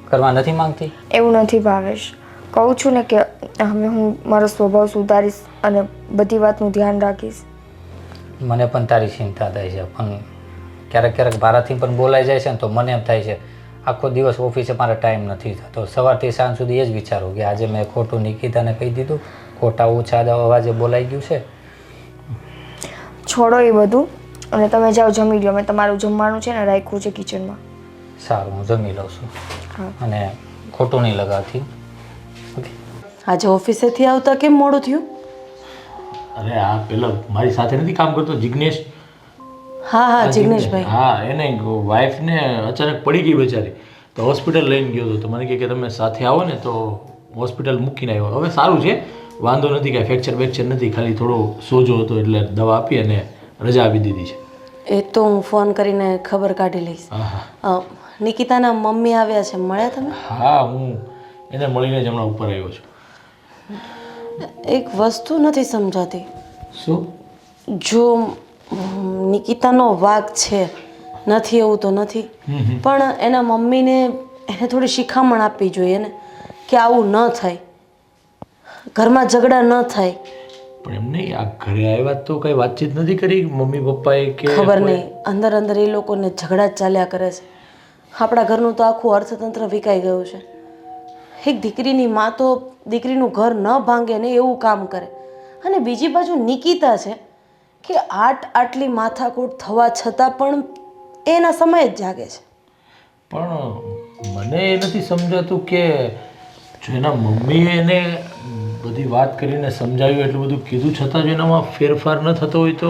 કરવા નથી માંગતી? એવું નથી ભાવેશ, કહું છું ને કે હવે હું મારો સ્વભાવ સુધારીશ અને બધી વાતનું ધ્યાન રાખીશ. મને પણ તારી ચિંતા થાય છે, પણ ક્યારેક મારાથી પણ બોલાઈ જાય છે ને તો મને એમ થાય છે આખો દિવસ ઓફિસે મારે ટાઈમ નથી થતો. સવારથી સાંજ સુધી એ જ વિચારું કે આજે મેં ખોટું નિકિતાને કહી દીધું, ખોટા ઓછા અવાજે બોલાઈ ગયું છે. છોડો એ બધું અને તમે જાઓ જમી લો. મેં તમારું જમવાનું છે ને રાખ્યું છે કિચનમાં. સારું, હું જમી લઉં છું. હા. અને ખોટું નહીં લગાવતી. ઓકે. આજે ઓફિસેથી આવતા કેમ મોડું થયું? અરે આ પેલા મારી સાથે નથી કામ કરતો જિગ્નેશ? હા જિગ્નેશભાઈ. હા, એને વાઈફને અચાનક પડી ગઈ બેચારી, તો હોસ્પિટલ લઈને ગયો હતો. તો મને કહે કે તમે સાથે આવો ને, તો હોસ્પિટલ મૂકીને આવ્યો. હવે સારું છે, વાંધો નથી, કાંઈ ફ્રેક્ચર નથી, ખાલી થોડો સોજો હતો એટલે દવા આપી અને રજા આપી દીધી છે. એ તો હું ફોન કરીને ખબર કાઢી લઈશ. નિકિતાના મમ્મી આવ્યા છે, મળ્યા તમે? હા, હું એને મળીને જ હમણાં ઉપર આવ્યો છું. એક વસ્તુ નથી સમજાતી. શું? જો નિકિતાનો વાંક છે, નથી એવું તો નથી, પણ એના મમ્મીને એને થોડી શિખામણ આપવી જોઈએ ને કે આવું ન થાય, ઘરમાં ઝઘડા ન થાય. પણ એમ નહીં, આ ઘરે આવ્યા તો કઈ વાતચીત નથી કરી મમ્મી પપ્પાએ કે? ખબર નહીં, અંદર એ લોકોને ઝઘડા જ ચાલ્યા કરે છે. આપણા ઘરનું તો આખું અર્થતંત્ર વિકાઈ ગયું છે. એક દીકરીની માં તો દીકરીનું ઘર ન ભાંગે ને એવું કામ કરે, અને બીજી બાજુ નિકિતા છે કે આટલી માથાકૂટ થવા છતાં પણ એના સમય જ જાગે છે. પણ મને એ નથી સમજાતું કે જો એના મમ્મીએ એને બધી વાત કરીને સમજાવ્યું, એટલું બધું કીધું છતાં જો એનામાં ફેરફાર ન થતો હોય તો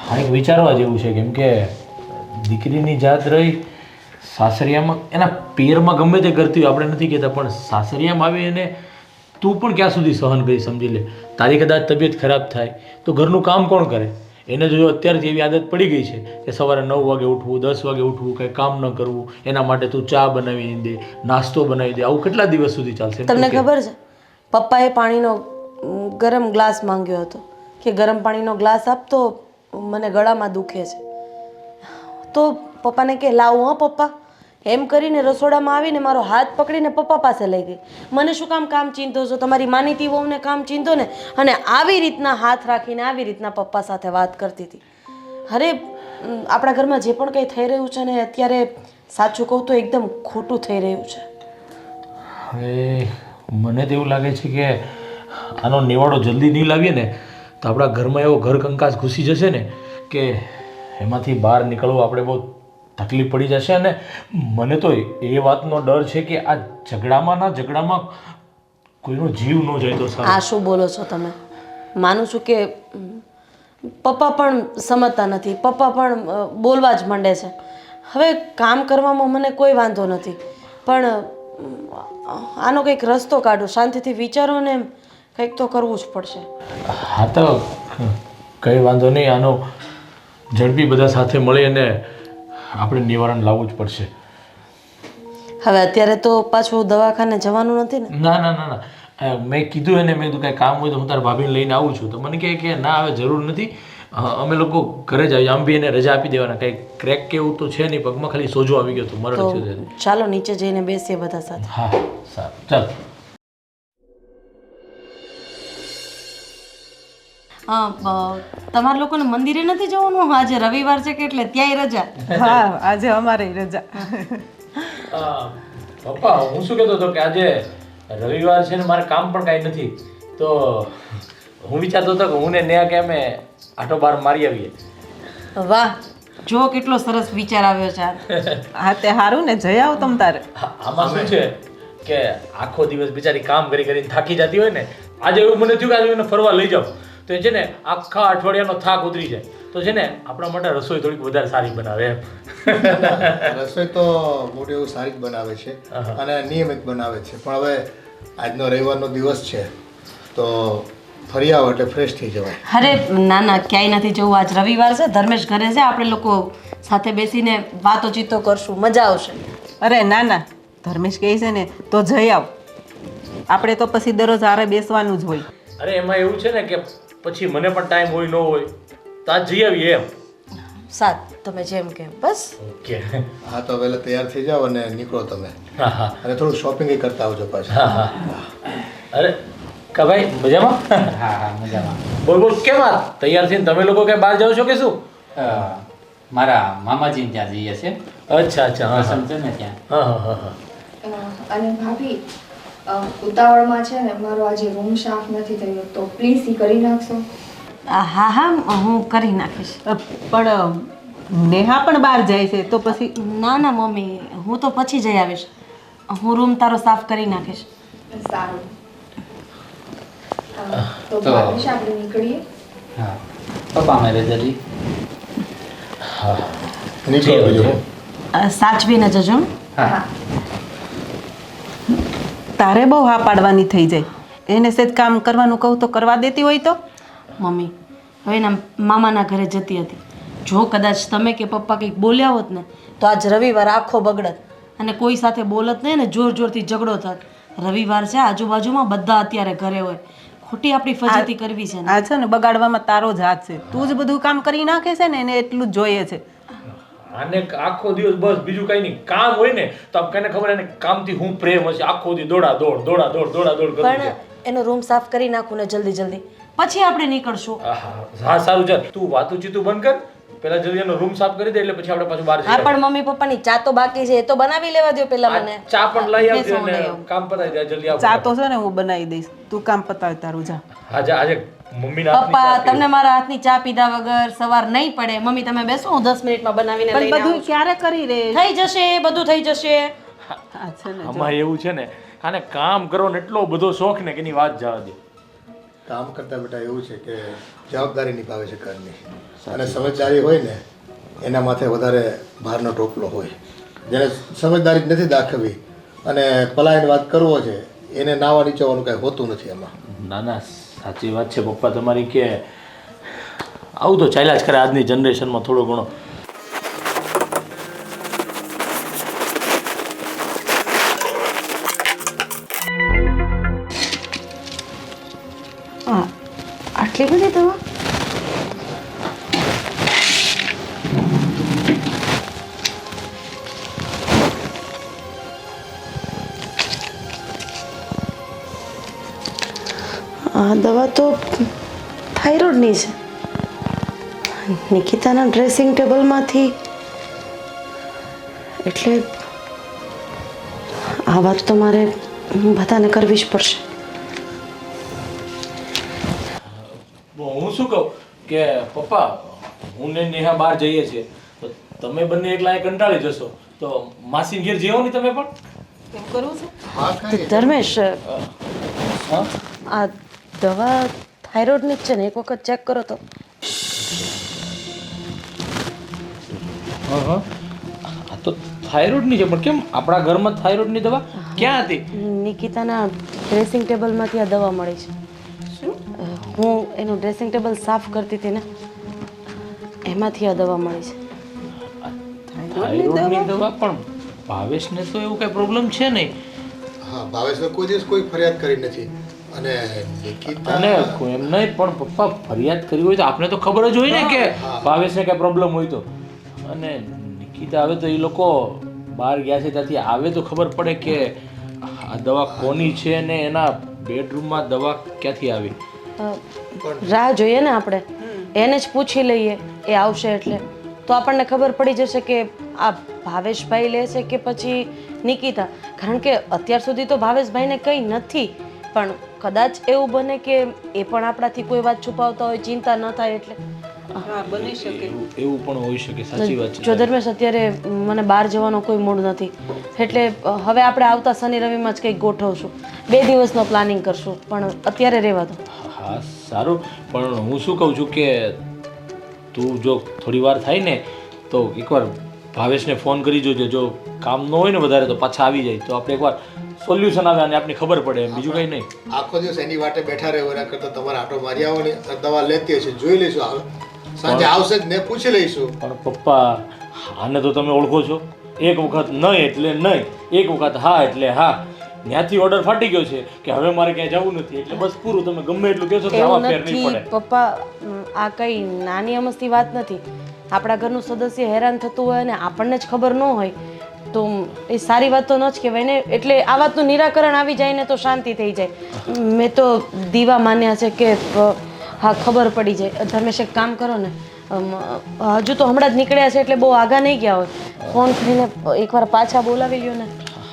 આ એક વિચારવા જેવું છે. કેમ કે દીકરીની જાત રહી સાસરિયામાં, એના પિયરમાં ગમે તે કરતી હોય, આપણે નથી કહેતા, પણ સાસરિયામાં આવી એને તું પણ ક્યાં સુધી સહન કરી? સમજી લે, તારી કદાચ તબિયત ખરાબ થાય તો ઘરનું કામ કોણ કરે? એને જો અત્યારથી એવી આદત પડી ગઈ છે કે સવારે 9 વાગે ઉઠવું, 10 વાગે ઉઠવું, કંઈ કામ ન કરવું, એના માટે તું ચા બનાવી દે, નાસ્તો બનાવી દે, આવું કેટલા દિવસ સુધી ચાલશે? તમને ખબર છે, પપ્પાએ પાણીનો ગરમ ગ્લાસ માંગ્યો હતો કે ગરમ પાણીનો ગ્લાસ આપતો, મને ગળામાં દુખે છે. તો પપ્પાને કે લાવું હા પપ્પા, એમ કરીને રસોડામાં આવીને મારો હાથ પકડીને પપ્પા પાસે લઈ ગઈ. મને શું કામ ચીંધો છો? તમારી માનીતી વહુને કામ ચીંધો ને. અને આવી રીતના હાથ રાખીને આવી રીતના પપ્પા સાથે વાત કરતી હતી. અરે આપણા ઘરમાં જે પણ કંઈ થઈ રહ્યું છે ને અત્યારે, સાચું કહું તો એકદમ ખોટું થઈ રહ્યું છે. હવે મને તો એવું લાગે છે કે આનો નિવાડો જલ્દી નહીં લાવીએ ને તો આપણા ઘરમાં એવો ઘર કંકાસ ઘૂસી જશે ને કે એમાંથી બહાર નીકળવું આપણે બહુ તકલીફ પડી જશે. અને મને તો એ વાતનો ડર છે કે આ ઝઘડામાં કોઈનો જીવ ન જાય તો સારું. આ શું બોલો છો તમે? માનું છું કે પપ્પા પણ સમજતા નથી, પપ્પા પણ બોલવા જ માંડે છે. હવે કામ કરવામાં મને કોઈ વાંધો નથી, પણ આનો કંઈક રસ્તો કાઢો, શાંતિથી વિચારો ને કંઈક તો કરવું જ પડશે. હા તો કંઈ વાંધો નહીં, આનો ઝડપી બધા સાથે મળી અને આપણે નિવારણ લાવવું જ પડશે. હવે અત્યારે તો પાછું દવાખાને જવાનું નથી ને? ના, મેં કીધું એને મેં કીધું કાંઈ કામ હોય તો હું તારા ભાભીને લઈને આવું છું તો મને કહે કે ના હવે જરૂર નથી અમે લોકો ઘરે જ આવીએ આમ બી એને રજા આપી દેવાના કંઈ ક્રેક કે એવું તો છે નહીં પગમાં ખાલી સોજો આવી ગયો તો મરણ તો થયું છે. ચાલો નીચે જઈને બેસીએ બધા સાથે. હા સારું ચાલ. તમારા લોકોને મંદિરે નથી જવાનું? આજે રવિવાર છે કે એટલે ત્યાંય રજા? હા આજે અમારે રજા. પપ્પા હું શું કહેતો હતો કે આજે રવિવાર છે ને મારે કામ પણ કાંઈ નથી તો હું વિચારતો હતો કે હું ને નેહા કે અમે આટો બાર મારી આવીએ. વાહ, જો કેટલો સરસ વિચાર આવ્યો છે આ. હા તે હારું ને જઈ આવો તમ તારે. આમાં શું છે કે આખો દિવસ બિચારી કામ કરી કરીને થાકી જતી હોય ને આજે એવું મને થયું કે આજે એને ફરવા લઈ જાઉં તો એ છે ને આખા અઠવાડિયાનો થાક ઉતરી જાય તો છે ને આપણા માટે રસોઈ થોડીક વધારે સારી બનાવે એમ. રસોઈ તો મોટી એવું સારી જ બનાવે છે અને નિયમિત બનાવે છે પણ હવે આજનો રવિવારનો દિવસ છે તો ફરી આવો એટલે ફ્રેશ થઈ જવાય. અરે ના ના, ક્યાંય નથી જવું. આજ રવિવાર છે, ધર્મેશ ઘરે છે, આપણે લોકો સાથે બેસીને વાતો ચીતો કરશું, મજા આવશે. અરે ના ના, ધર્મેશ કહે છે ને તો જઈ આવ. આપણે તો પછી દરરોજ હારે બેસવાનું જ હોય. અરે એમાં એવું છે ને કે પછી મને પણ ટાઈમ હોય ન હોય તો આજ જઈ આવીએ એમ. સાત તમે જેમ કેમ. બસ ઓકે. હા તો વહેલા તૈયાર થઈ જાઓ અને નીકળો તમે હા હા અને થોડું શોપિંગ કરતા આવજો પાછું. હા હા. અરે કા ભાઈ મજામાં? હા હા મજામાં. બોલ બોલ કેમ આ તૈયાર થઈને તમે લોકો કઈ બહાર જાઓ છો કે શું? મારા મામાજી ત્યાં જઈએ છે અચ્છા અચ્છા હા પ્રસંગ છે ને ત્યાં. હા હા હા હા. અને ભાભી ઉતાવળમાં છે ને મારો આજે રૂમ સાફ નથી થયો તો પ્લીઝ એ કરી નાખશો. હા હા, હું કરી નાખીશ. પણ નેહા પણ બહાર જાય છે તો પછી ના ના મમ્મી, હું તો પછી જઈ આવીશ. હું રૂમ તારો સાફ કરી નાખીશ. સારું. તો ભાભી આપણે નીકળીએ. હા પપ્પા અમે રજા દી. હા નીકળો બીજો. સાચવીને જજો. હા તારે બહુ હા પાડવાની થઈ જાય. એને સેજ કામ કરવાનું કહું તો કરવા દેતી હોય તો. મમ્મી હવે એના મામાના ઘરે જતી હતી. જો કદાચ તમે કે પપ્પા કંઈક બોલ્યા હોત ને તો આજ રવિવાર આખો બગડત અને કોઈ સાથે બોલત નહીં ને જોર જોરથી ઝઘડો થાત. રવિવાર છે, આજુબાજુમાં બધા અત્યારે ઘરે હોય. ખોટી આપણી ફજેતી કરવી છે ને. આ છે ને બગાડવામાં તારો જ હાથ છે. તું જ બધું કામ કરી નાખે છે ને એને એટલું જ જોઈએ છે. આને આખો દિવસ બસ બીજું કઈ નહીં કામ હોય ને તો આમ કને ખબર એને કામથી હું પ્રેમ હશે આખો દિવસ દોડા દોડ કરું પણ છે. એનો રૂમ સાફ કરી નાખું ને જલ્દી જલ્દી, પછી આપણે નીકળશું. હા સારું ચાલ તું વાતું ચીતું બંધ કર પેલા જલ્દી એનો રૂમ સાફ કરી દે એટલે પછી આપણે પાછું બહાર હા જઈએ. પણ મમ્મી પપ્પાની ચા તો બાકી છે, એ તો બનાવી લેવા દો પેલા મને. ચા પણ લઈ આવજે બેસો, લઈ અને આવું. કામ પતાવી દે જલ્દી આવ. ચા તો છે ને હું બનાવી દઈશ. તું કામ પતાવ તારું જા. આજે મમ્મીના હાથની પપ્પા ચા પીવું. તમને મારા હાથની ચા પીધા વગર સવાર નહીં પડે. મમ્મી તમે બેસો, હું 10 મિનિટમાં બનાવીને પણ લઈને બધું આવું છું. ક્યારે કરી રે? થઈ જશે, બધું થઈ જશે. આ છે ને જો. આમાં એવું છે ને આને કામ કરવાનો એટલો બધો શોખ ને કે એની વાત જવા દે. કામ કરતા બેટા એવું છે કે જવાબદારી નિભાવે છે ઘરની અને સમજદારી હોય ને એના માથે વધારે ભારનો ટોપલો હોય. જેને સમજદારી જ નથી દાખવવી અને પલાયન વાત કરવો છે એને નાવા નીચવાનું કાંઈ હોતું નથી એમાં. ના ના સાચી વાત છે પપ્પા તમારી કે આવું તો ચાલ્યા જ કરે આજની જનરેશનમાં થોડો ઘણો. હા, આટલી બધી દવા? આ દવા તો થાઇરોઇડની છે. નિકિતાના ડ્રેસિંગ ટેબલમાંથી. એટલે આ વાત તો મારે બધાને કરવી જ પડશે. હું શું કહું કે પપ્પા હું ને નેહા બહાર જઈએ છીએ તો તમે બંને એકલા કંટાળી જશો તો માસી ઘેર જેવો નહીં તમે પણ. કેમ કરવું છે? હા કાંઈ ધર્મેશ, હા આ દવા થાઇરોઇડની જ છે ને? એક વખત ચેક કરો તો. હા આ તો થાઇરોઇડની છે પણ કેમ આપણા ઘરમાં થાઇરોઇડની દવા ક્યાં હતી? નિકિતાના ડ્રેસિંગ ટેબલમાંથી આ દવા મળી છે. હું એનું ડ્રેસિંગ ટેબલ સાફ કરતી હતી ને એમાંથી આ દવા મળી છે. થાઇરોઇડની દવા પણ ભાવેશને તો એવું કઈ પ્રોબ્લેમ છે નહીં. હા ભાવેશને કોઈ દિવસ કોઈ ફરિયાદ કરી નથી અને નિકિતા અને એમ નહીં પણ પપ્પા ફરિયાદ કરી હોય તો આપણે તો ખબર જ હોય ને કે ભાવેશને કઈ પ્રોબ્લેમ હોય તો. અને નિકિતા આવે તો એ લોકો બહાર ગયા છે ત્યાંથી આવે તો ખબર પડે કે આ દવા કોની છે ને એના બેડરૂમમાં દવા ક્યાંથી આવી. રાહ જોઈએ ને આપણે, એને જ પૂછી લઈએ એ આવશે એટલે, તો આપણને ખબર પડી જશે કે આ ભાવેશભાઈ લે છે કે પછી નિકિતા. કારણ કે અત્યાર સુધી તો ભાવેશભાઈને કંઈ નથી, પણ કદાચ એવું બને કે એ પણ આપણાથી કોઈ વાત છુપાવતા હોય, ચિંતા ન થાય એટલે. હા બની શકે. એવું પણ હોઈ શકે, સાચી વાત છે. જો ધર્મેશ અત્યારે મને બહાર જવાનો કોઈ મૂડ નથી, એટલે હવે આપણે આવતા શનિ રવિમાં જ કંઈક ગોઠવશું, 2 દિવસનો પ્લાનિંગ કરશું, પણ અત્યારે રહેવા દો. હા સારું, પણ હું શું કહું છું કે તું જો થોડી વાર થાય ને તો એકવાર ભાવેશને ફોન કરી જોજે. જો કામ ન હોય ને વધારે તો પાછા આવી જાય તો આપણે એકવાર સોલ્યુશન આવે અને આપણને ખબર પડે, બીજું કંઈ નહીં. આખો દિવસ એની વાટે બેઠા રહ્યો એના કરતાં તમારે આટો મારી આવો ને, દવા લેતી હશે જોઈ લઈશું. સાંજે આવશે જ ને પૂછી લઈશું. પણ પપ્પા આને તો તમે ઓળખો છો, એક વખત નહીં એટલે નહીં, એક વખત હા એટલે હા. ત્યાંથી ઓર્ડર ફાટી ગયો છે કે હવે મારે ક્યાંય જવું નથી, એટલે બસ પૂરું. તમે ગમે એટલું કહેશો તો આવા ફેર નહીં પડે. પપ્પા આ કઈ નાની અમસ્તી વાત નથી. આપણા ઘરનું સદસ્ય હેરાન થતું હોય ને આપણને જ ખબર ન હોય તો એ સારી વાત તો ન જ કહેવાય ને. એટલે આ વાતનું નિરાકરણ આવી જાય ને તો શાંતિ થઈ જાય. મેં તો દીવા માન્યા છે કે હા ખબર પડી જાય. ધર્મેશ એક કામ કરો ને, હજુ તો હમણાં જ નીકળ્યા છે એટલે બહુ આગા નહીં ગયા હોય, ફોન કરીને એકવાર પાછા બોલાવી લ્યો ને.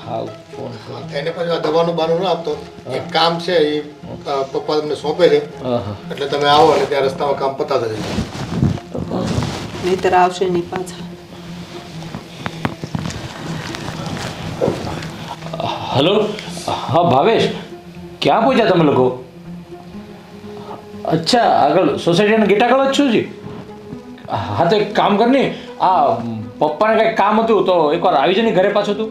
હા ફોન એને પછી આ દવાનું બાનું ન આપતો. એક કામ છે એ પપ્પા તમને સોંપે છે, એટલે તમે આવો અને ત્યાં રસ્તામાં કામ પતાવતા જજો. નહીતર આવશે નહીં પાછા. હલો, હા ભાવેશ, ક્યાં પહોંચ્યા તમે લોકો? અચ્છા, આગળ સોસાયટીના ગેટ આગળ જ છું જી. હા તો એક કામ કર ને, આ પપ્પાને કંઈક કામ હતું તો એકવાર આવી જાય ને ઘરે પાછો તું.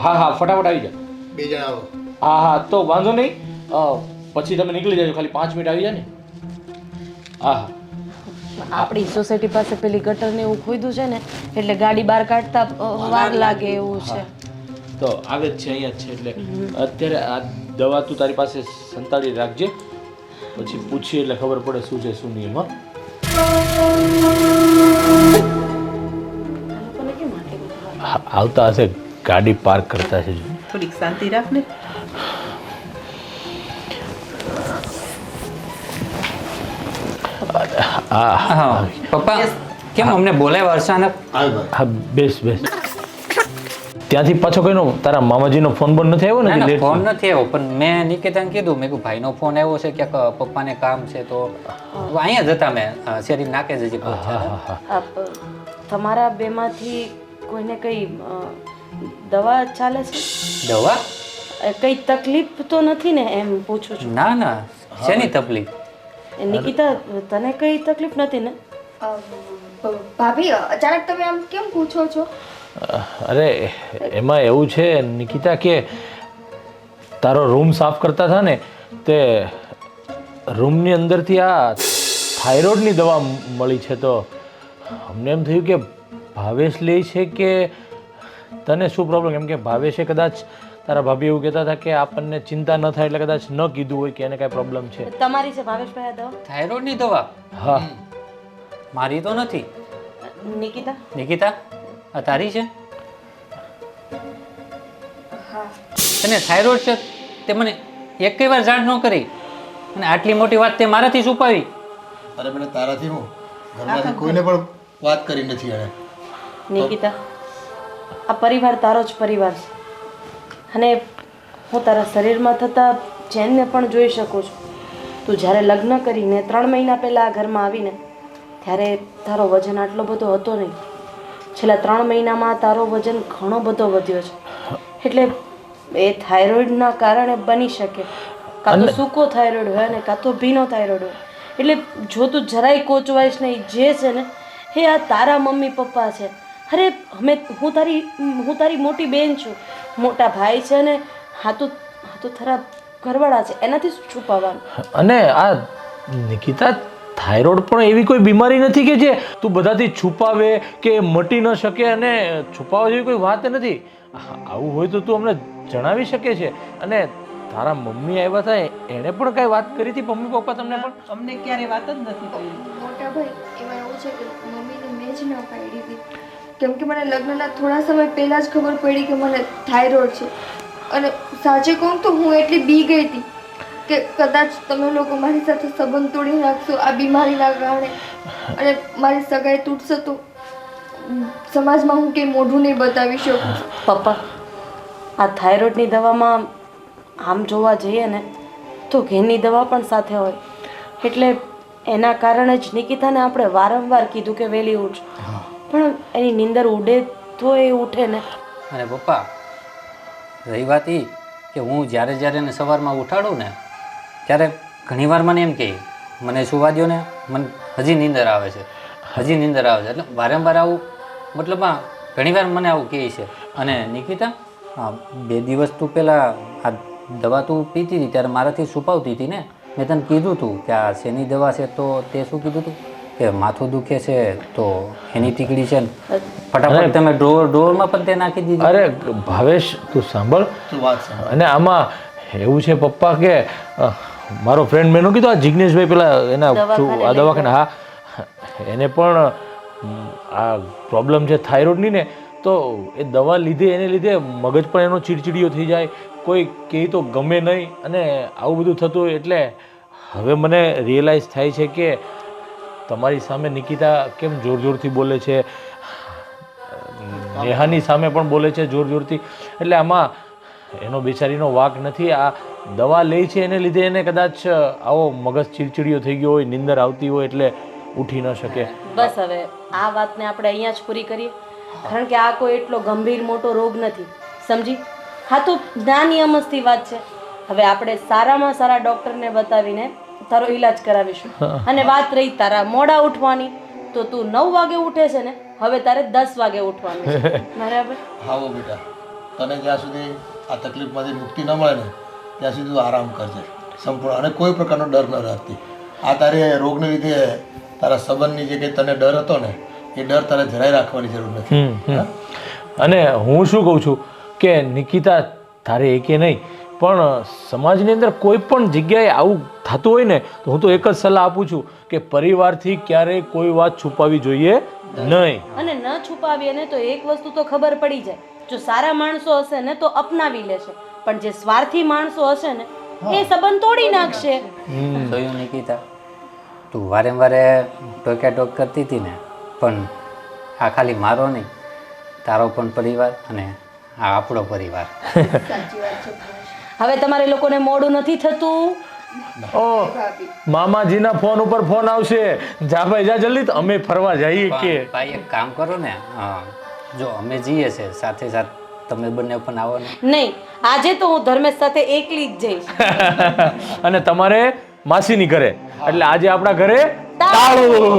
હા હા ફટાફટ આવી જા. 2 જણા આવો. હા હા તો વાંધો નહીં, પછી તમે નીકળી જાજો, ખાલી 5 મિનિટ આવી જાય ને. હા હા. આપણી સોસાયટી પાસે પેલી ગટર ને એવું ખોદ્યું છે ને, એટલે ગાડી બહાર કાઢતા વાર લાગે એવું છે. તો આવે જ છે, અહીંયા જ છે. એટલે અત્યારે આ દવા તું તારી પાસે સંતાડી રાખજે, પછી પૂછીએ એટલે ખબર પડે શું છે શું નહીં. આવતા હશે, ગાડી પાર્ક કરતા છે. થોડીક શાંતિ રાખ ને. હા પપ્પા કેમ અમને બોલાવ્યા અચાનક? હા બેસ બેસ. ત્યાંથી પાછો કઈનો તારા મામાજીનો ફોન બંધ નથી આવ્યો ને? ફોન નથી આવ્યો, પણ મેં નિકેતાને કીધું, મેં કીધું ભાઈનો ફોન આવ્યો છે ક્યાંક પપ્પાને કામ છે, તો અહીંયા જ હતા. મેં શેરી નાકે જ હજી પહોંચ્યા. તમારા બેમાંથી કોઈને કઈ દવા ચાલે છે? દવા? કઈ તકલીફ તો નથી ને એમ પૂછું છું. ના ના, શેની તકલીફ? નિકિતા તને કઈ તકલીફ નથી ને? ભાભી અચાનક તમે આમ કેમ પૂછો છો? અરે એમાં એવું છે નિકિતા કે તારો રૂમ સાફ કરતા હતા ને, તે રૂમની અંદરથી આ થાઇરોઇડની દવા મળી છે, તો અમને એમ થયું કે ભાવેશ લે છે કે તને શું પ્રોબ્લેમ. કેમ કે ભાવેશે કદાચ તારા ભાભી એવું કહેતા હતા કે આપણને ચિંતા ન થાય એટલે કદાચ ન કીધું હોય કે એને કાંઈ પ્રોબ્લેમ છે. તમારી છે ભાવેશભાઈ આ દવા? થાઇરોઇડની દવા? હા. મારી તો નથી. નિકિતા? નિકિતા આ તારી છે? તને થાઇરોઇડ છે તે મને એકેય વાર જાણ ન કરી, અને આટલી મોટી વાત તે મારાથી છુપાવી. અરે મને તારાથી હું ઘરમાંથી કોઈને પણ વાત કરી નથી એણે. નિકિતા આ પરિવાર તારો જ પરિવાર છે, અને હું તારા શરીરમાં થતા ચેનને પણ જોઈ શકું છું. તું જ્યારે લગ્ન કરીને 3 મહિના પહેલાં આ ઘરમાં આવીને ત્યારે તારો વજન આટલો બધો હતો નહીં. છેલ્લા 3 મહિનામાં તારો વજન ઘણો બધો વધ્યો છે. એટલે એ થાઇરોઇડના કારણે બની શકે, કાં તો સૂકો થાઇરોઇડ હોય ને કાં તો ભીનો થાઇરોઇડ હોય. એટલે જો તું જરાય કોચવાઈશ નહીં, જે છે ને એ આ તારા મમ્મી પપ્પા છે. અરે હું તારી મોટી બેન છું, મોટા ભાઈ છે ને, હા તો તારા ઘરવાળા છે, એનાથી શું છુપાવવાનું? અને આ નિકિતા થાઇરોઇડ પણ એવી કોઈ બીમારી નથી કે જે તું બધાથી છુપાવે કે મટી ન શકે, અને છુપાવવા જેવી કોઈ વાત નથી. આવું હોય તો તું અમને જણાવી શકે છે. અને તારા મમ્મી આવ્યા હતા એણે પણ કાંઈ વાત કરી હતી મમ્મી પપ્પા તમને પણ? અમને ક્યારે વાત જ નથી કરી. મોટા ભાઈ એમાં એવું છે કે મમ્મીને મેં જ ના પાડી હતી કેમ કે મને લગ્નના થોડા સમય પહેલાં જ ખબર પડી કે મને થાઇરોઇડ છે અને સાચે કહું તો હું એટલી બી ગઈ હતી કે કદાચ તમે લોકો મારી સાથે સંબંધ તોડી નાખશો આ બીમારીના કારણે અને મારી સગાઈ તૂટશે તો સમાજમાં હું કંઈ મોઢું નહીં બતાવી શકું. પપ્પા આ થાઇરોઇડની દવામાં આમ જોવા જઈએ ને તો ઘેરની દવા પણ સાથે હોય એટલે એના કારણે જ નિકિતાને આપણે વારંવાર કીધું કે વહેલી ઉઠ પણ એની નીંદર ઉડે તો એ ઉઠે ને. અને પપ્પા રહી વાત એ કે હું જ્યારે જ્યારે એને સવારમાં ઉઠાડું ને ત્યારે ઘણીવાર મને એમ કહે મને સુવા દ્યો ને મને હજી નીંદર આવે છે એટલે વારંવાર આવું મતલબમાં ઘણીવાર મને આવું કહે છે. અને નિકિતા 2 દિવસ તું પહેલાં આ દવા તું પીતી હતી ત્યારે મારાથી છુપાવતી હતી ને મેં તને કીધું હતું કે આ શેની દવા છે તો તે શું કીધું હતું કે માથું દુખે છે તો એની ટીકડી છે ને ફટાફટ તમે ડ્રોવરમાં પણ તે નાખી દીધી. અરે ભાવેશ તું સાંભળ અને આમાં એવું છે પપ્પા કે મારો ફ્રેન્ડ મેં કીધું આ જિગ્નેશભાઈ પેલા એના આ દવાખાના હા એને પણ આ પ્રોબ્લેમ છે થાઇરોઇડની ને તો એ દવા લીધે એને લીધે મગજ પણ એનો ચીડચીડિયો થઈ જાય કોઈ કહે તો ગમે નહીં અને આવું બધું થતું હોય એટલે હવે મને રિયલાઇઝ થાય છે કે તમારી સામે નિકિતા કેમ જોર જોરથી બોલે છે નેહાની સામે પણ બોલે છે જોર જોરથી એટલે આમાં એનો બિચારીનો વાંક નથી આ દવા લે છે એને લીધે એને કદાચ આવો મગજ ચીડચીડિયો થઈ ગયો હોય નીંદર આવતી હોય એટલે ઉઠી ન શકે. બસ હવે આ વાતને આપણે અહીંયા જ પૂરી કરીએ કારણ કે આ કોઈ એટલો ગંભીર મોટો રોગ નથી સમજી. હા તો નાની અમસ્તી વાત છે. હવે આપણે સારામાં સારા ડૉક્ટરને બતાવીને તારો ઈલાજ કરાવીશું. અને વાત રહી તારા મોડા ઉઠવાની તો તું 9 વાગે ઉઠે છે ને હવે તારે 10 વાગે ઉઠવાનું છે બરાબર? આવો બેટા તને જ્યાં સુધી આ તકલીફમાંથી મુક્તિ ન મળે ને ત્યાં સુધી તું આરામ કરજે સંપૂર્ણ અને કોઈ પ્રકારનો ડર ન રાખતી. આ તારે રોગને લીધે તારા સંબંધની જે કંઈ તને ડર હતો ને એ ડર તારે જરાય રાખવાની જરૂર નથી. અને હું શું કહું છું કે નિકિતા તારે એકે નહીં પણ સમાજની અંદર કોઈ પણ જગ્યાએ આવું થતું હોય ને તો હું તો એક જ સલાહ આપું છું કે પરિવારથી ક્યારેય કોઈ વાત છુપાવવી જોઈએ નહીં. અને ન છુપાવીએ ને તો એક વસ્તુ તો ખબર પડી જાય જો સારા માણસો હશે ને તો અપનાવી લેશે પણ જે સ્વાર્થી માણસો હશે ને એ સંબંધ તોડી નાખશે. જોયું નિકિતા તું વારંવાર ટોક્યા કરતી હતી ને પણ આ ખાલી મારો નહીં તારો પણ પરિવાર અને આ આપણો પરિવાર. હવે તમારે લોકોને મોડું નથી થતું? ઓ મામાજીના ફોન ઉપર ફોન આવશે જા ભાઈ જા જલ્દી તો અમે ફરવા જઈએ કે ભાઈ એક કામ કરો ને જો અમે જઈએ છે સાથે સાથે તમે બંને પણ આવો ને. નહીં આજે તો હું ધર્મેશ સાથે એકલી જ જઈશ. અને તમારે માસીની ઘરે એટલે આજે આપણા ઘરે તાળું